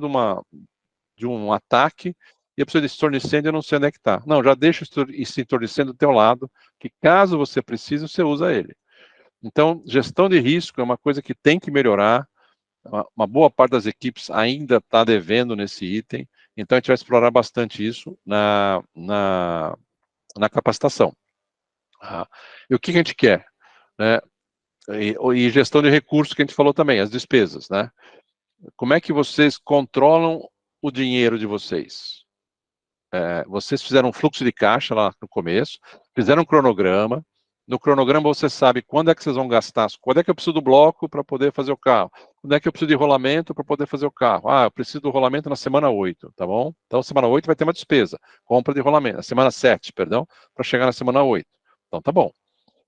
de um ataque e eu preciso de extintor de incêndio, eu não sei onde é que está. Não, já deixa o extintor de incêndio do teu lado, que caso você precise, você usa ele. Então, gestão de risco é uma coisa que tem que melhorar. Uma boa parte das equipes ainda está devendo nesse item. Então, a gente vai explorar bastante isso na capacitação. E o que a gente quer? Né? E gestão de recursos, que a gente falou também, as despesas. Né? Como é que vocês controlam o dinheiro de vocês? Vocês fizeram um fluxo de caixa lá no começo, fizeram um cronograma. No cronograma você sabe quando é que vocês vão gastar, quando é que eu preciso do bloco para poder fazer o carro, quando é que eu preciso de rolamento para poder fazer o carro. Ah, eu preciso do rolamento na semana 8, tá bom? Então, semana 8 vai ter uma despesa, compra de rolamento, na semana 7, perdão, para chegar na semana 8. Então, tá bom.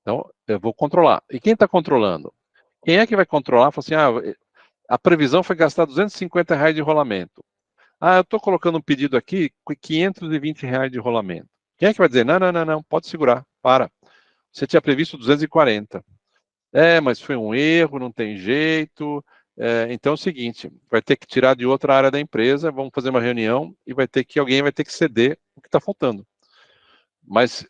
Então, eu vou controlar. E quem está controlando? Quem é que vai controlar? Fala assim, a previsão foi gastar R$ 250 de rolamento. Ah, eu estou colocando um pedido aqui com R$ 520 de rolamento. Quem é que vai dizer, não, não, não, não, pode segurar, para. Você tinha previsto 240. Mas foi um erro, não tem jeito. Então é o seguinte, vai ter que tirar de outra área da empresa, vamos fazer uma reunião e alguém vai ter que ceder o que está faltando. Mas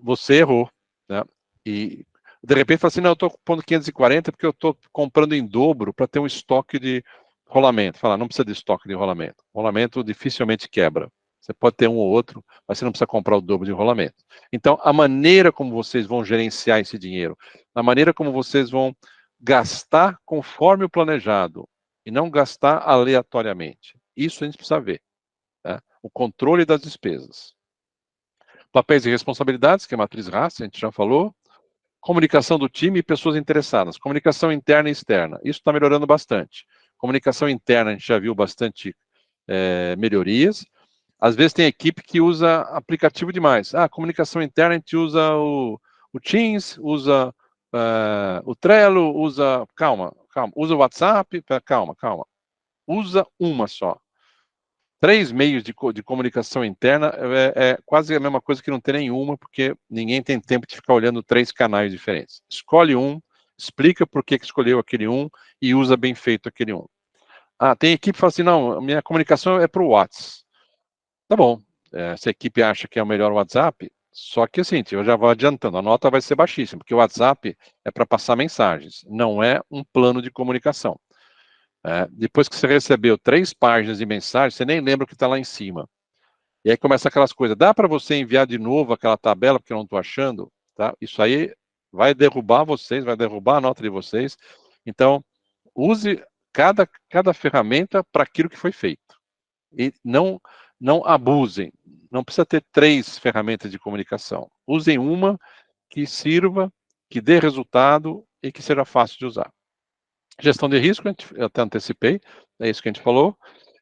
você errou, né? E de repente fala assim, não, eu estou pondo 540 porque eu estou comprando em dobro para ter um estoque de rolamento. Fala, não precisa de estoque de rolamento. Rolamento dificilmente quebra. Você pode ter um ou outro, mas você não precisa comprar o dobro de rolamento. Então, a maneira como vocês vão gerenciar esse dinheiro, a maneira como vocês vão gastar conforme o planejado e não gastar aleatoriamente. Isso a gente precisa ver. Né? O controle das despesas. Papéis e responsabilidades, que é a matriz RACE, a gente já falou. Comunicação do time e pessoas interessadas. Comunicação interna e externa. Isso está melhorando bastante. Comunicação interna, a gente já viu bastante melhorias. Às vezes tem equipe que usa aplicativo demais. Comunicação interna, a gente usa o Teams, usa o Trello, usa... Calma. Usa o WhatsApp. Calma. Usa uma só. 3 meios de comunicação interna é quase a mesma coisa que não ter nenhuma, porque ninguém tem tempo de ficar olhando 3 canais diferentes. Escolhe um, explica por que escolheu aquele um e usa bem feito aquele um. Tem equipe que fala assim, não, a minha comunicação é para o WhatsApp. Tá bom, se a equipe acha que é o melhor WhatsApp, só que assim, eu já vou adiantando, a nota vai ser baixíssima, porque o WhatsApp é para passar mensagens, não é um plano de comunicação. Depois que você recebeu 3 páginas de mensagem, você nem lembra o que está lá em cima. E aí começa aquelas coisas. Dá para você enviar de novo aquela tabela, porque eu não estou achando? Tá? Isso aí vai derrubar vocês, vai derrubar a nota de vocês. Então, use cada ferramenta para aquilo que foi feito. E não abusem. Não precisa ter 3 ferramentas de comunicação. Usem uma que sirva, que dê resultado e que seja fácil de usar. Gestão de risco, eu até antecipei, é isso que a gente falou.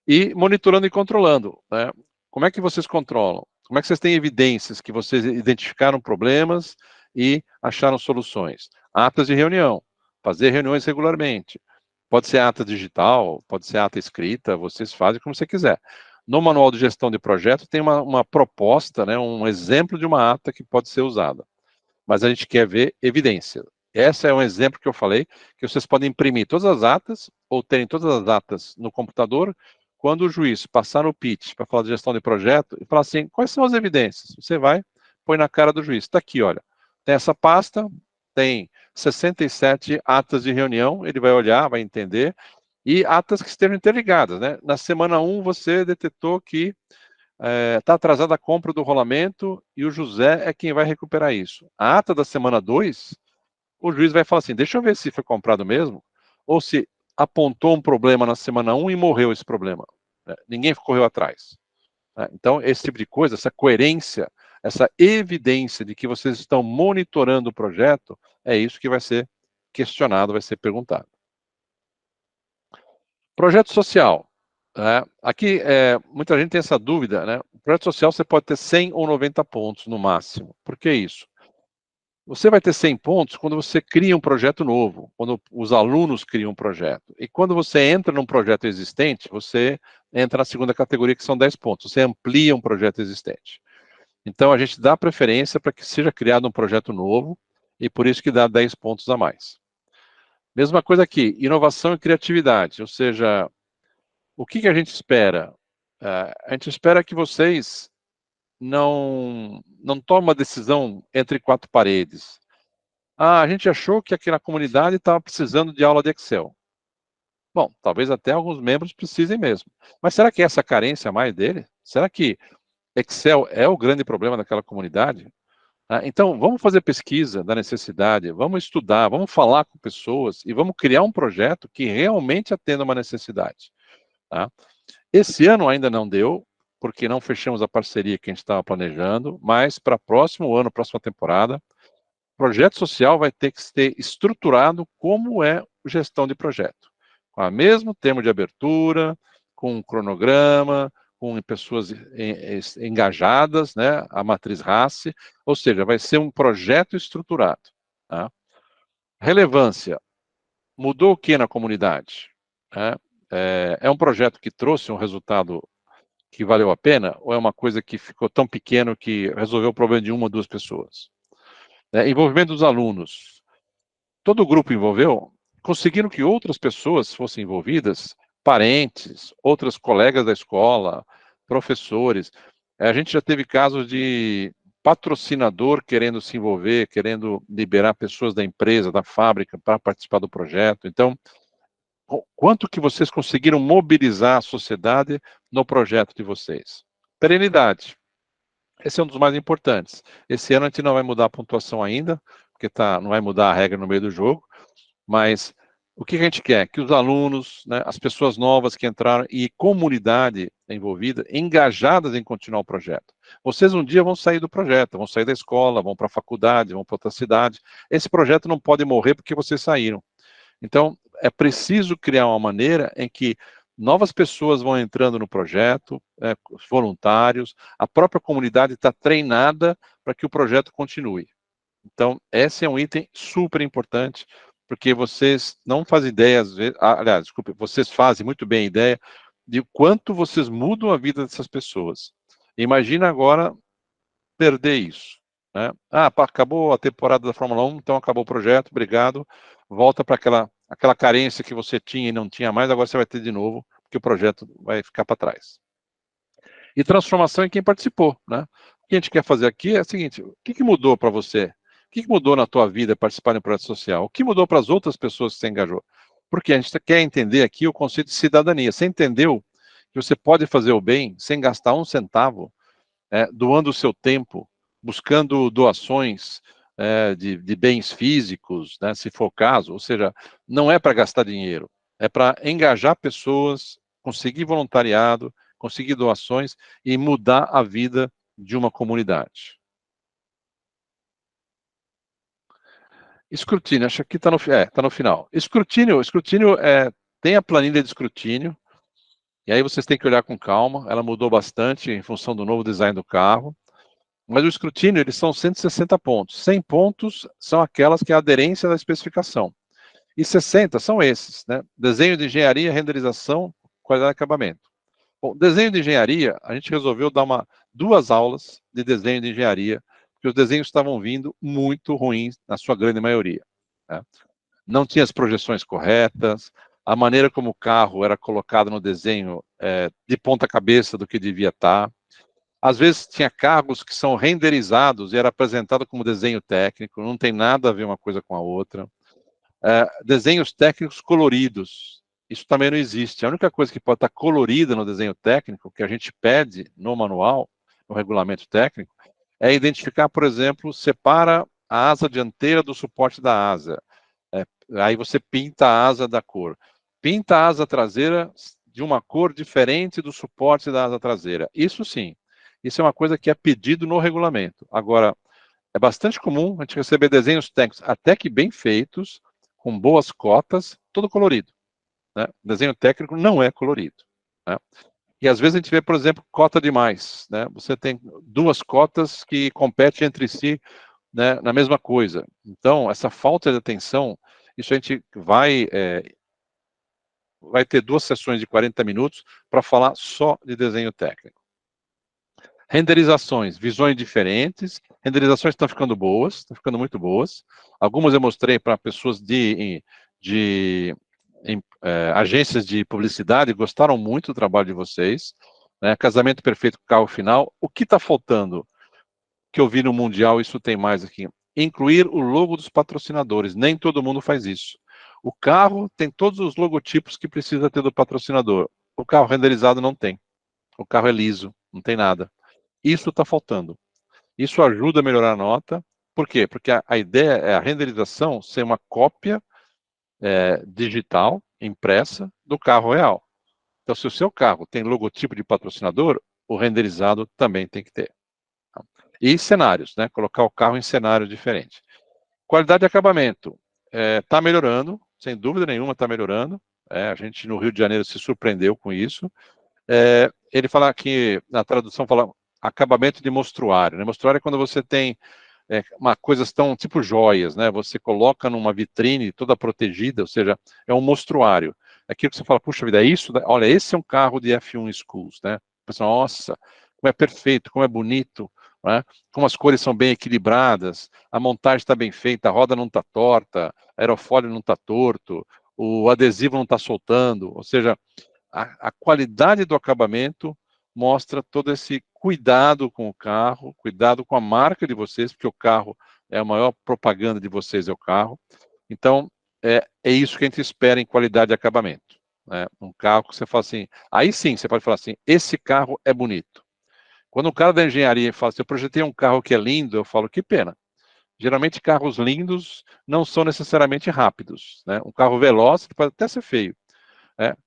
E monitorando e controlando. Né? Como é que vocês controlam? Como é que vocês têm evidências que vocês identificaram problemas e acharam soluções? Atas de reunião, fazer reuniões regularmente. Pode ser ata digital, pode ser ata escrita, vocês fazem como você quiser. No manual de gestão de projeto tem uma proposta, né, um exemplo de uma ata que pode ser usada. Mas a gente quer ver evidência. Esse é um exemplo que eu falei, que vocês podem imprimir todas as atas, ou terem todas as atas no computador, quando o juiz passar no pitch para falar de gestão de projeto, e falar assim, quais são as evidências? Você vai, põe na cara do juiz, está aqui, olha, tem essa pasta, tem 67 atas de reunião, ele vai olhar, vai entender, e atas que estejam interligadas, né? Na semana 1, você detectou que está atrasada a compra do rolamento e o José é quem vai recuperar isso. A ata da semana 2, o juiz vai falar assim, deixa eu ver se foi comprado mesmo, ou se apontou um problema na semana 1 e morreu esse problema. Ninguém correu atrás. Então, esse tipo de coisa, essa coerência, essa evidência de que vocês estão monitorando o projeto, é isso que vai ser questionado, vai ser perguntado. Projeto social. Aqui, muita gente tem essa dúvida, né? O projeto social você pode ter 100 ou 90 pontos no máximo. Por que isso? Você vai ter 100 pontos quando você cria um projeto novo, quando os alunos criam um projeto. E quando você entra num projeto existente, você entra na segunda categoria, que são 10 pontos. Você amplia um projeto existente. Então, a gente dá preferência para que seja criado um projeto novo, e por isso que dá 10 pontos a mais. Mesma coisa aqui, inovação e criatividade, ou seja, o que a gente espera? A gente espera que vocês não tomem uma decisão entre quatro paredes. A gente achou que aqui na comunidade estava precisando de aula de Excel. Bom, talvez até alguns membros precisem mesmo. Mas será que é essa carência mais dele? Será que Excel é o grande problema daquela comunidade? Então, vamos fazer pesquisa da necessidade, vamos estudar, vamos falar com pessoas e vamos criar um projeto que realmente atenda uma necessidade. Tá? Esse ano ainda não deu, porque não fechamos a parceria que a gente estava planejando, mas para próximo ano, próxima temporada, o projeto social vai ter que ser estruturado como é gestão de projeto. Com o mesmo termo de abertura, com um cronograma, com pessoas engajadas, né, a matriz RACE, ou seja, vai ser um projeto estruturado. Tá? Relevância. Mudou o que na comunidade? É um projeto que trouxe um resultado que valeu a pena, ou é uma coisa que ficou tão pequeno que resolveu o problema de uma ou duas pessoas? Envolvimento dos alunos. Todo o grupo envolveu, conseguiram que outras pessoas fossem envolvidas, parentes, outras colegas da escola, professores. A gente já teve casos de patrocinador querendo se envolver, querendo liberar pessoas da empresa, da fábrica, para participar do projeto. Então, quanto que vocês conseguiram mobilizar a sociedade no projeto de vocês? Perenidade. Esse é um dos mais importantes. Esse ano a gente não vai mudar a pontuação ainda, porque não vai mudar a regra no meio do jogo, mas o que a gente quer? Que os alunos, né, as pessoas novas que entraram e comunidade envolvida, engajadas em continuar o projeto. Vocês um dia vão sair do projeto, vão sair da escola, vão para a faculdade, vão para outra cidade. Esse projeto não pode morrer porque vocês saíram. Então, é preciso criar uma maneira em que novas pessoas vão entrando no projeto, voluntários, a própria comunidade está treinada para que o projeto continue. Então, esse é um item super importante, porque vocês não fazem ideia, às vezes, aliás, desculpe, vocês fazem muito bem a ideia de quanto vocês mudam a vida dessas pessoas. Imagina agora perder isso. Né? Acabou a temporada da Fórmula 1, então acabou o projeto, obrigado. Volta para aquela carência que você tinha e não tinha mais, agora você vai ter de novo, porque o projeto vai ficar para trás. E transformação em quem participou. Né? O que a gente quer fazer aqui é o seguinte, o que mudou para você? O que mudou na tua vida participar de um projeto social? O que mudou para as outras pessoas que você engajou? Porque a gente quer entender aqui o conceito de cidadania. Você entendeu que você pode fazer o bem sem gastar um centavo, doando o seu tempo, buscando doações de bens físicos, né, se for o caso, ou seja, não é para gastar dinheiro, é para engajar pessoas, conseguir voluntariado, conseguir doações e mudar a vida de uma comunidade. Escrutínio, acho que está no final. Escrutínio tem a planilha de escrutínio, e aí vocês têm que olhar com calma, ela mudou bastante em função do novo design do carro. Mas o escrutínio, eles são 160 pontos. 100 pontos são aquelas que é a aderência da especificação. E 60 são esses, né? Desenho de engenharia, renderização, qualidade de acabamento. Bom, desenho de engenharia, a gente resolveu dar duas aulas de desenho de engenharia, porque os desenhos estavam vindo muito ruins, na sua grande maioria, né? Não tinha as projeções corretas, a maneira como o carro era colocado no desenho de ponta cabeça do que devia estar. Às vezes tinha carros que são renderizados e era apresentado como desenho técnico, não tem nada a ver uma coisa com a outra. Desenhos técnicos coloridos, isso também não existe. A única coisa que pode estar colorida no desenho técnico, que a gente pede no manual, no regulamento técnico, é identificar, por exemplo, separa a asa dianteira do suporte da asa. Aí você pinta a asa da cor. Pinta a asa traseira de uma cor diferente do suporte da asa traseira. Isso sim, isso é uma coisa que é pedido no regulamento. Agora, é bastante comum a gente receber desenhos técnicos, até que bem feitos, com boas cotas, todo colorido, né? Desenho técnico não é colorido, né? E às vezes a gente vê, por exemplo, cota demais, né? Você tem duas cotas que competem entre si, né, na mesma coisa. Então, essa falta de atenção, isso a gente vai ter 2 sessões de 40 minutos para falar só de desenho técnico. Renderizações, visões diferentes, renderizações estão ficando boas, estão ficando muito boas. Algumas eu mostrei para pessoas de agências de publicidade, gostaram muito do trabalho de vocês, né? Casamento perfeito com carro final. O que está faltando? Que eu vi no Mundial, isso tem mais aqui. Incluir o logo dos patrocinadores. Nem todo mundo faz isso. O carro tem todos os logotipos que precisa ter do patrocinador. O carro renderizado não tem. O carro é liso, não tem nada. Isso está faltando. Isso ajuda a melhorar a nota. Por quê? Porque a ideia é a renderização ser uma cópia digital, impressa, do carro real. Então, se o seu carro tem logotipo de patrocinador, o renderizado também tem que ter. E cenários, né? Colocar o carro em cenário diferente. Qualidade de acabamento. Está melhorando, sem dúvida nenhuma está melhorando. A gente no Rio de Janeiro se surpreendeu com isso. Ele fala que, na tradução, fala acabamento de mostruário, né? Mostruário é quando você tem uma coisas tão tipo joias, né? Você coloca numa vitrine toda protegida, ou seja, é um mostruário. Aquilo que você fala, puxa vida, é isso? Olha, esse é um carro de F1 Schools, né? Pensa, nossa, como é perfeito, como é bonito, né? Como as cores são bem equilibradas, a montagem está bem feita, a roda não está torta, a aerofólio não está torto, o adesivo não está soltando, ou seja, a qualidade do acabamento mostra todo esse cuidado com o carro, cuidado com a marca de vocês, porque o carro é a maior propaganda de vocês, é o carro. Então, é isso que a gente espera em qualidade de acabamento, né? Um carro que você fala assim, aí sim, você pode falar assim, esse carro é bonito. Quando um cara da engenharia fala assim, eu projetei um carro que é lindo, eu falo, que pena. Geralmente, carros lindos não são necessariamente rápidos, né? Um carro veloz pode até ser feio,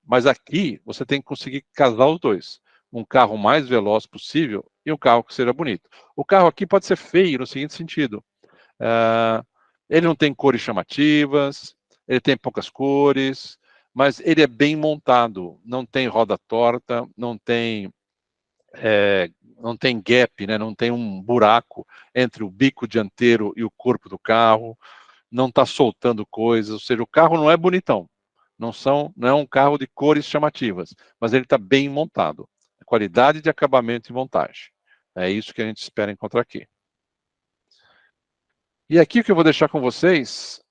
mas aqui você tem que conseguir casar os dois. Um carro mais veloz possível e um carro que seja bonito. O carro aqui pode ser feio no seguinte sentido. Ele não tem cores chamativas, ele tem poucas cores, mas ele é bem montado. Não tem roda torta, não tem gap, né? Não tem um buraco entre o bico dianteiro e o corpo do carro. Não está soltando coisas, ou seja, o carro não é bonitão. Não é um carro de cores chamativas, mas ele está bem montado. Qualidade de acabamento e montagem. É isso que a gente espera encontrar aqui. E aqui o que eu vou deixar com vocês,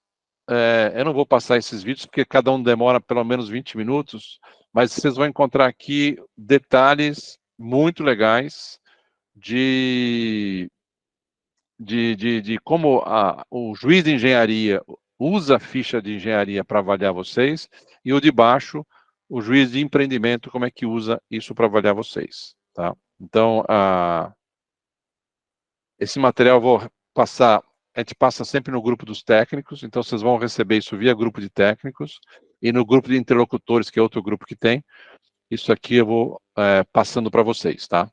eu não vou passar esses vídeos, porque cada um demora pelo menos 20 minutos, mas vocês vão encontrar aqui detalhes muito legais de como o juiz de engenharia usa a ficha de engenharia para avaliar vocês, e o de baixo, o juiz de empreendimento, como é que usa isso para avaliar vocês, tá? Então, esse material eu vou passar, a gente passa sempre no grupo dos técnicos, então vocês vão receber isso via grupo de técnicos, e no grupo de interlocutores, que é outro grupo que tem, isso aqui eu vou passando para vocês, tá?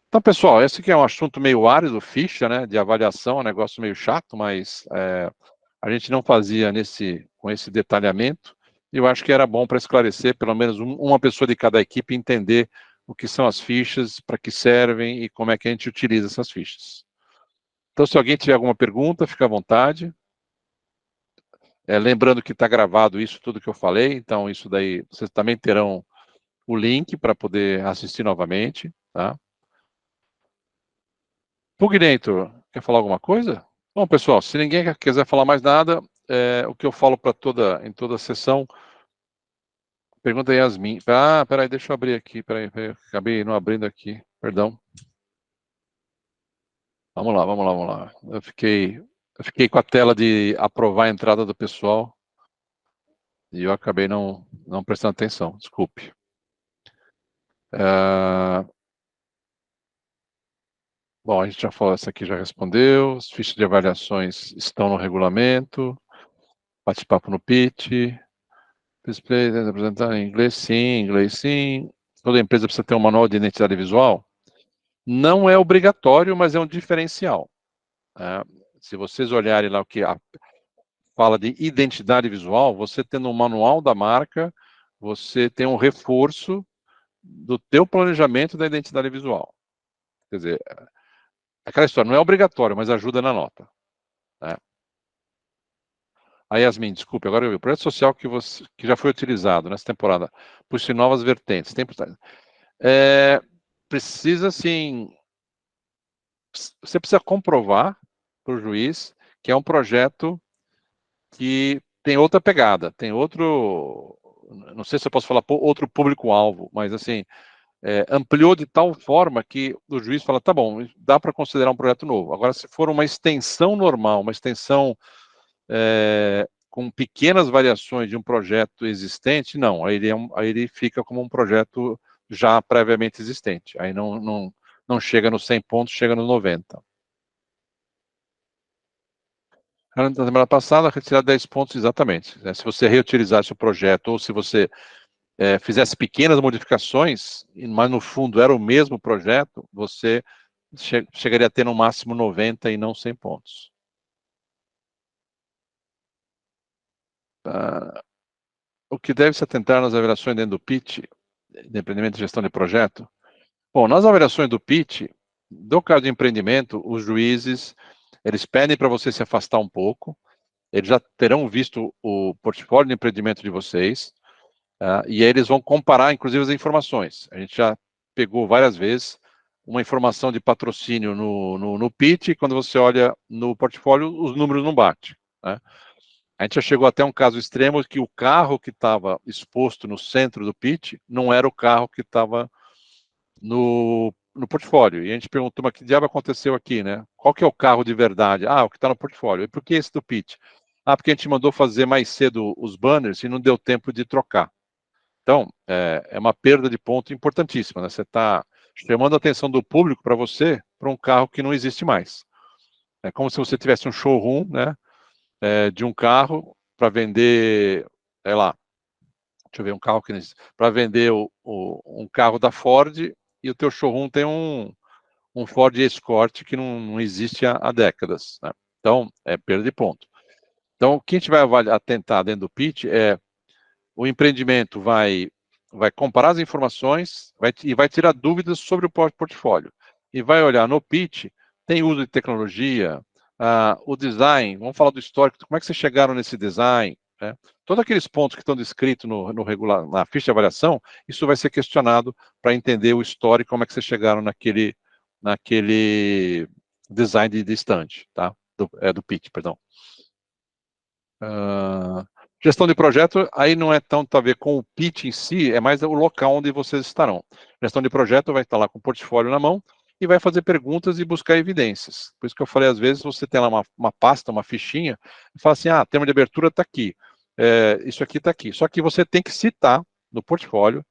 Então, pessoal, esse aqui é um assunto meio árido, ficha, né, de avaliação, é um negócio meio chato, mas a gente não fazia com esse detalhamento, e eu acho que era bom para esclarecer, pelo menos uma pessoa de cada equipe entender o que são as fichas, para que servem e como é que a gente utiliza essas fichas. Então, se alguém tiver alguma pergunta, fica à vontade. Lembrando que está gravado isso tudo que eu falei, então isso daí, vocês também terão o link para poder assistir novamente, tá? Pugnator, quer falar alguma coisa? Bom, pessoal, se ninguém quiser falar mais nada, o que eu falo em toda sessão, pergunta aí Yasmin. Ah, peraí, deixa eu abrir aqui, peraí, acabei não abrindo aqui, perdão. Vamos lá, vamos lá, vamos lá. Eu fiquei com a tela de aprovar a entrada do pessoal e eu acabei não prestando atenção, desculpe. Bom, a gente já falou, essa aqui já respondeu, as fichas de avaliações estão no regulamento, bate-papo no pitch, display, apresentar em inglês sim. Toda empresa precisa ter um manual de identidade visual? Não é obrigatório, mas é um diferencial. Se vocês olharem lá o que fala de identidade visual, você tendo um manual da marca, você tem um reforço do teu planejamento da identidade visual. Quer dizer, aquela história, não é obrigatório, mas ajuda na nota. Né? A Yasmin, desculpe, agora eu vi. O projeto social que já foi utilizado nessa temporada, possui novas vertentes. Precisa, assim, você precisa comprovar para o juiz que é um projeto que tem outra pegada, tem outro, não sei se eu posso falar outro público-alvo, mas assim, ampliou de tal forma que o juiz fala, tá bom, dá para considerar um projeto novo. Agora, se for uma extensão normal, uma extensão com pequenas variações de um projeto existente, não, aí ele fica como um projeto já previamente existente, aí não chega nos 100 pontos, chega nos 90. Na semana passada, retirar 10 pontos exatamente. Se você reutilizasse o projeto ou se você fizesse pequenas modificações, mas no fundo era o mesmo projeto, você chegaria a ter no máximo 90 e não 100 pontos. O que deve se atentar nas avaliações dentro do pitch, de empreendimento e gestão de projeto? Bom, nas avaliações do pitch, do caso de empreendimento, os juízes, eles pedem para você se afastar um pouco, eles já terão visto o portfólio de empreendimento de vocês, e aí eles vão comparar, inclusive, as informações. A gente já pegou várias vezes uma informação de patrocínio no pitch, e quando você olha no portfólio, os números não batem. Né? A gente já chegou até um caso extremo que o carro que estava exposto no centro do pitch não era o carro que estava no portfólio. E a gente perguntou, mas que diabo aconteceu aqui, né? Qual que é o carro de verdade? Ah, o que está no portfólio. E por que esse do pitch? Ah, porque a gente mandou fazer mais cedo os banners e não deu tempo de trocar. Então, é uma perda de ponto importantíssima, né? Você está chamando a atenção do público para você, para um carro que não existe mais. É como se você tivesse um showroom, né? De um carro para vender, sei lá, deixa eu ver, um carro que para vender um carro da Ford e o teu showroom tem um Ford Escort que não existe há décadas. Né? Então, é perda de ponto. Então, o que a gente vai tentar dentro do pitch o empreendimento vai comparar as informações e vai tirar dúvidas sobre o portfólio. E vai olhar no pitch, tem uso de tecnologia, o design, vamos falar do histórico, como é que vocês chegaram nesse design, né? Todos aqueles pontos que estão descritos na ficha de avaliação, isso vai ser questionado para entender o histórico, como é que vocês chegaram naquele design de stand, tá? Do pitch, perdão. Gestão de projeto, aí não é tanto a ver com o pitch em si, é mais o local onde vocês estarão. Gestão de projeto vai estar lá com o portfólio na mão e vai fazer perguntas e buscar evidências. Por isso que eu falei, às vezes você tem lá uma pasta, uma fichinha, e fala assim, termo de abertura está aqui, isso aqui está aqui. Só que você tem que citar no portfólio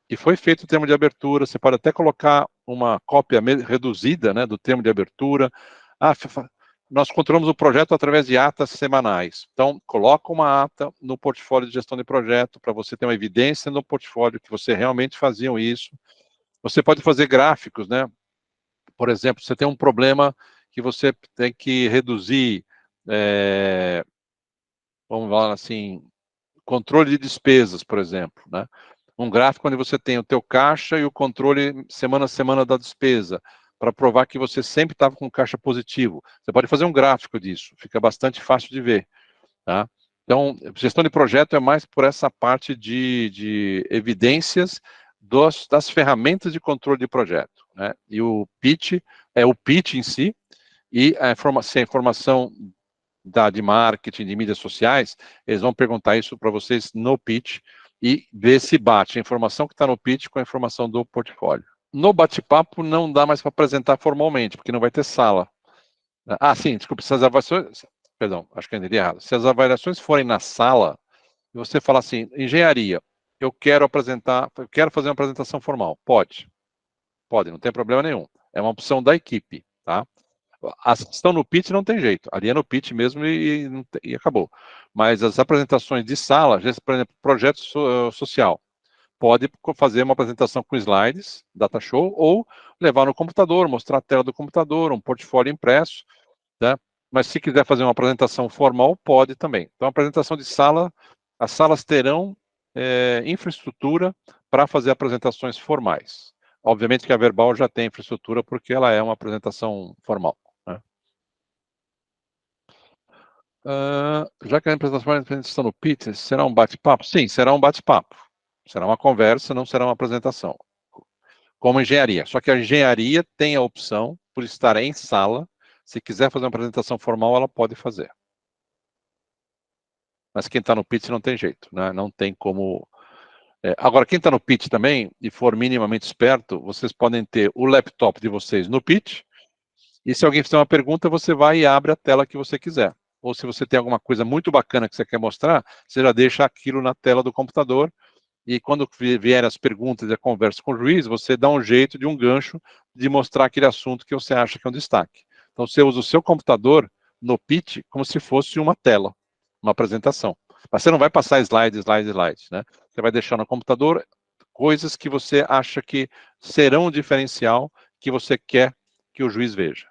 que foi feito o termo de abertura, você pode até colocar uma cópia reduzida, né, do termo de abertura. Nós controlamos o projeto através de atas semanais. Então, coloca uma ata no portfólio de gestão de projeto para você ter uma evidência no portfólio que você realmente faziam isso. Você pode fazer gráficos, né? Por exemplo, você tem um problema que você tem que reduzir, vamos falar assim, controle de despesas, por exemplo, né? Um gráfico onde você tem o teu caixa e o controle semana a semana da despesa, para provar que você sempre estava com caixa positivo. Você pode fazer um gráfico disso, fica bastante fácil de ver. Tá? Então, gestão de projeto é mais por essa parte de evidências das ferramentas de controle de projeto. Né? E o pitch é o pitch em si, e se a informação de marketing, de mídias sociais, eles vão perguntar isso para vocês no pitch e ver se bate a informação que está no pitch com a informação do portfólio. No bate-papo não dá mais para apresentar formalmente, porque não vai ter sala. Ah, sim, desculpe, se as avaliações... Perdão, acho que eu entendi errado. Se as avaliações forem na sala, e você falar assim, engenharia, eu quero fazer uma apresentação formal. Pode, não tem problema nenhum. É uma opção da equipe, tá? As que estão no pitch não tem jeito. Ali é no pitch mesmo e acabou. Mas as apresentações de sala, por exemplo, projeto social, pode fazer uma apresentação com slides, data show, ou levar no computador, mostrar a tela do computador, um portfólio impresso, né? Mas se quiser fazer uma apresentação formal, pode também. Então, a apresentação de sala, as salas terão infraestrutura para fazer apresentações formais. Obviamente que a verbal já tem infraestrutura, porque ela é uma apresentação formal. Né? Já que a apresentação no pitch, será um bate-papo? Sim, será um bate-papo. Será uma conversa, não será uma apresentação. Como engenharia. Só que a engenharia tem a opção, por estar em sala, se quiser fazer uma apresentação formal, ela pode fazer. Mas quem está no pitch não tem jeito, né? Não tem como... Agora, quem está no pitch também, e for minimamente esperto, vocês podem ter o laptop de vocês no pitch, e se alguém fizer uma pergunta, você vai e abre a tela que você quiser. Ou se você tem alguma coisa muito bacana que você quer mostrar, você já deixa aquilo na tela do computador, e quando vier as perguntas e a conversa com o juiz, você dá um jeito de um gancho de mostrar aquele assunto que você acha que é um destaque. Então, você usa o seu computador no pitch como se fosse uma tela, uma apresentação. Mas você não vai passar slides, né? Você vai deixar no computador coisas que você acha que serão um diferencial que você quer que o juiz veja.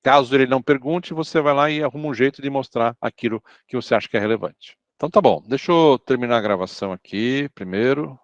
Caso ele não pergunte, você vai lá e arruma um jeito de mostrar aquilo que você acha que é relevante. Então tá bom, deixa eu terminar a gravação aqui primeiro.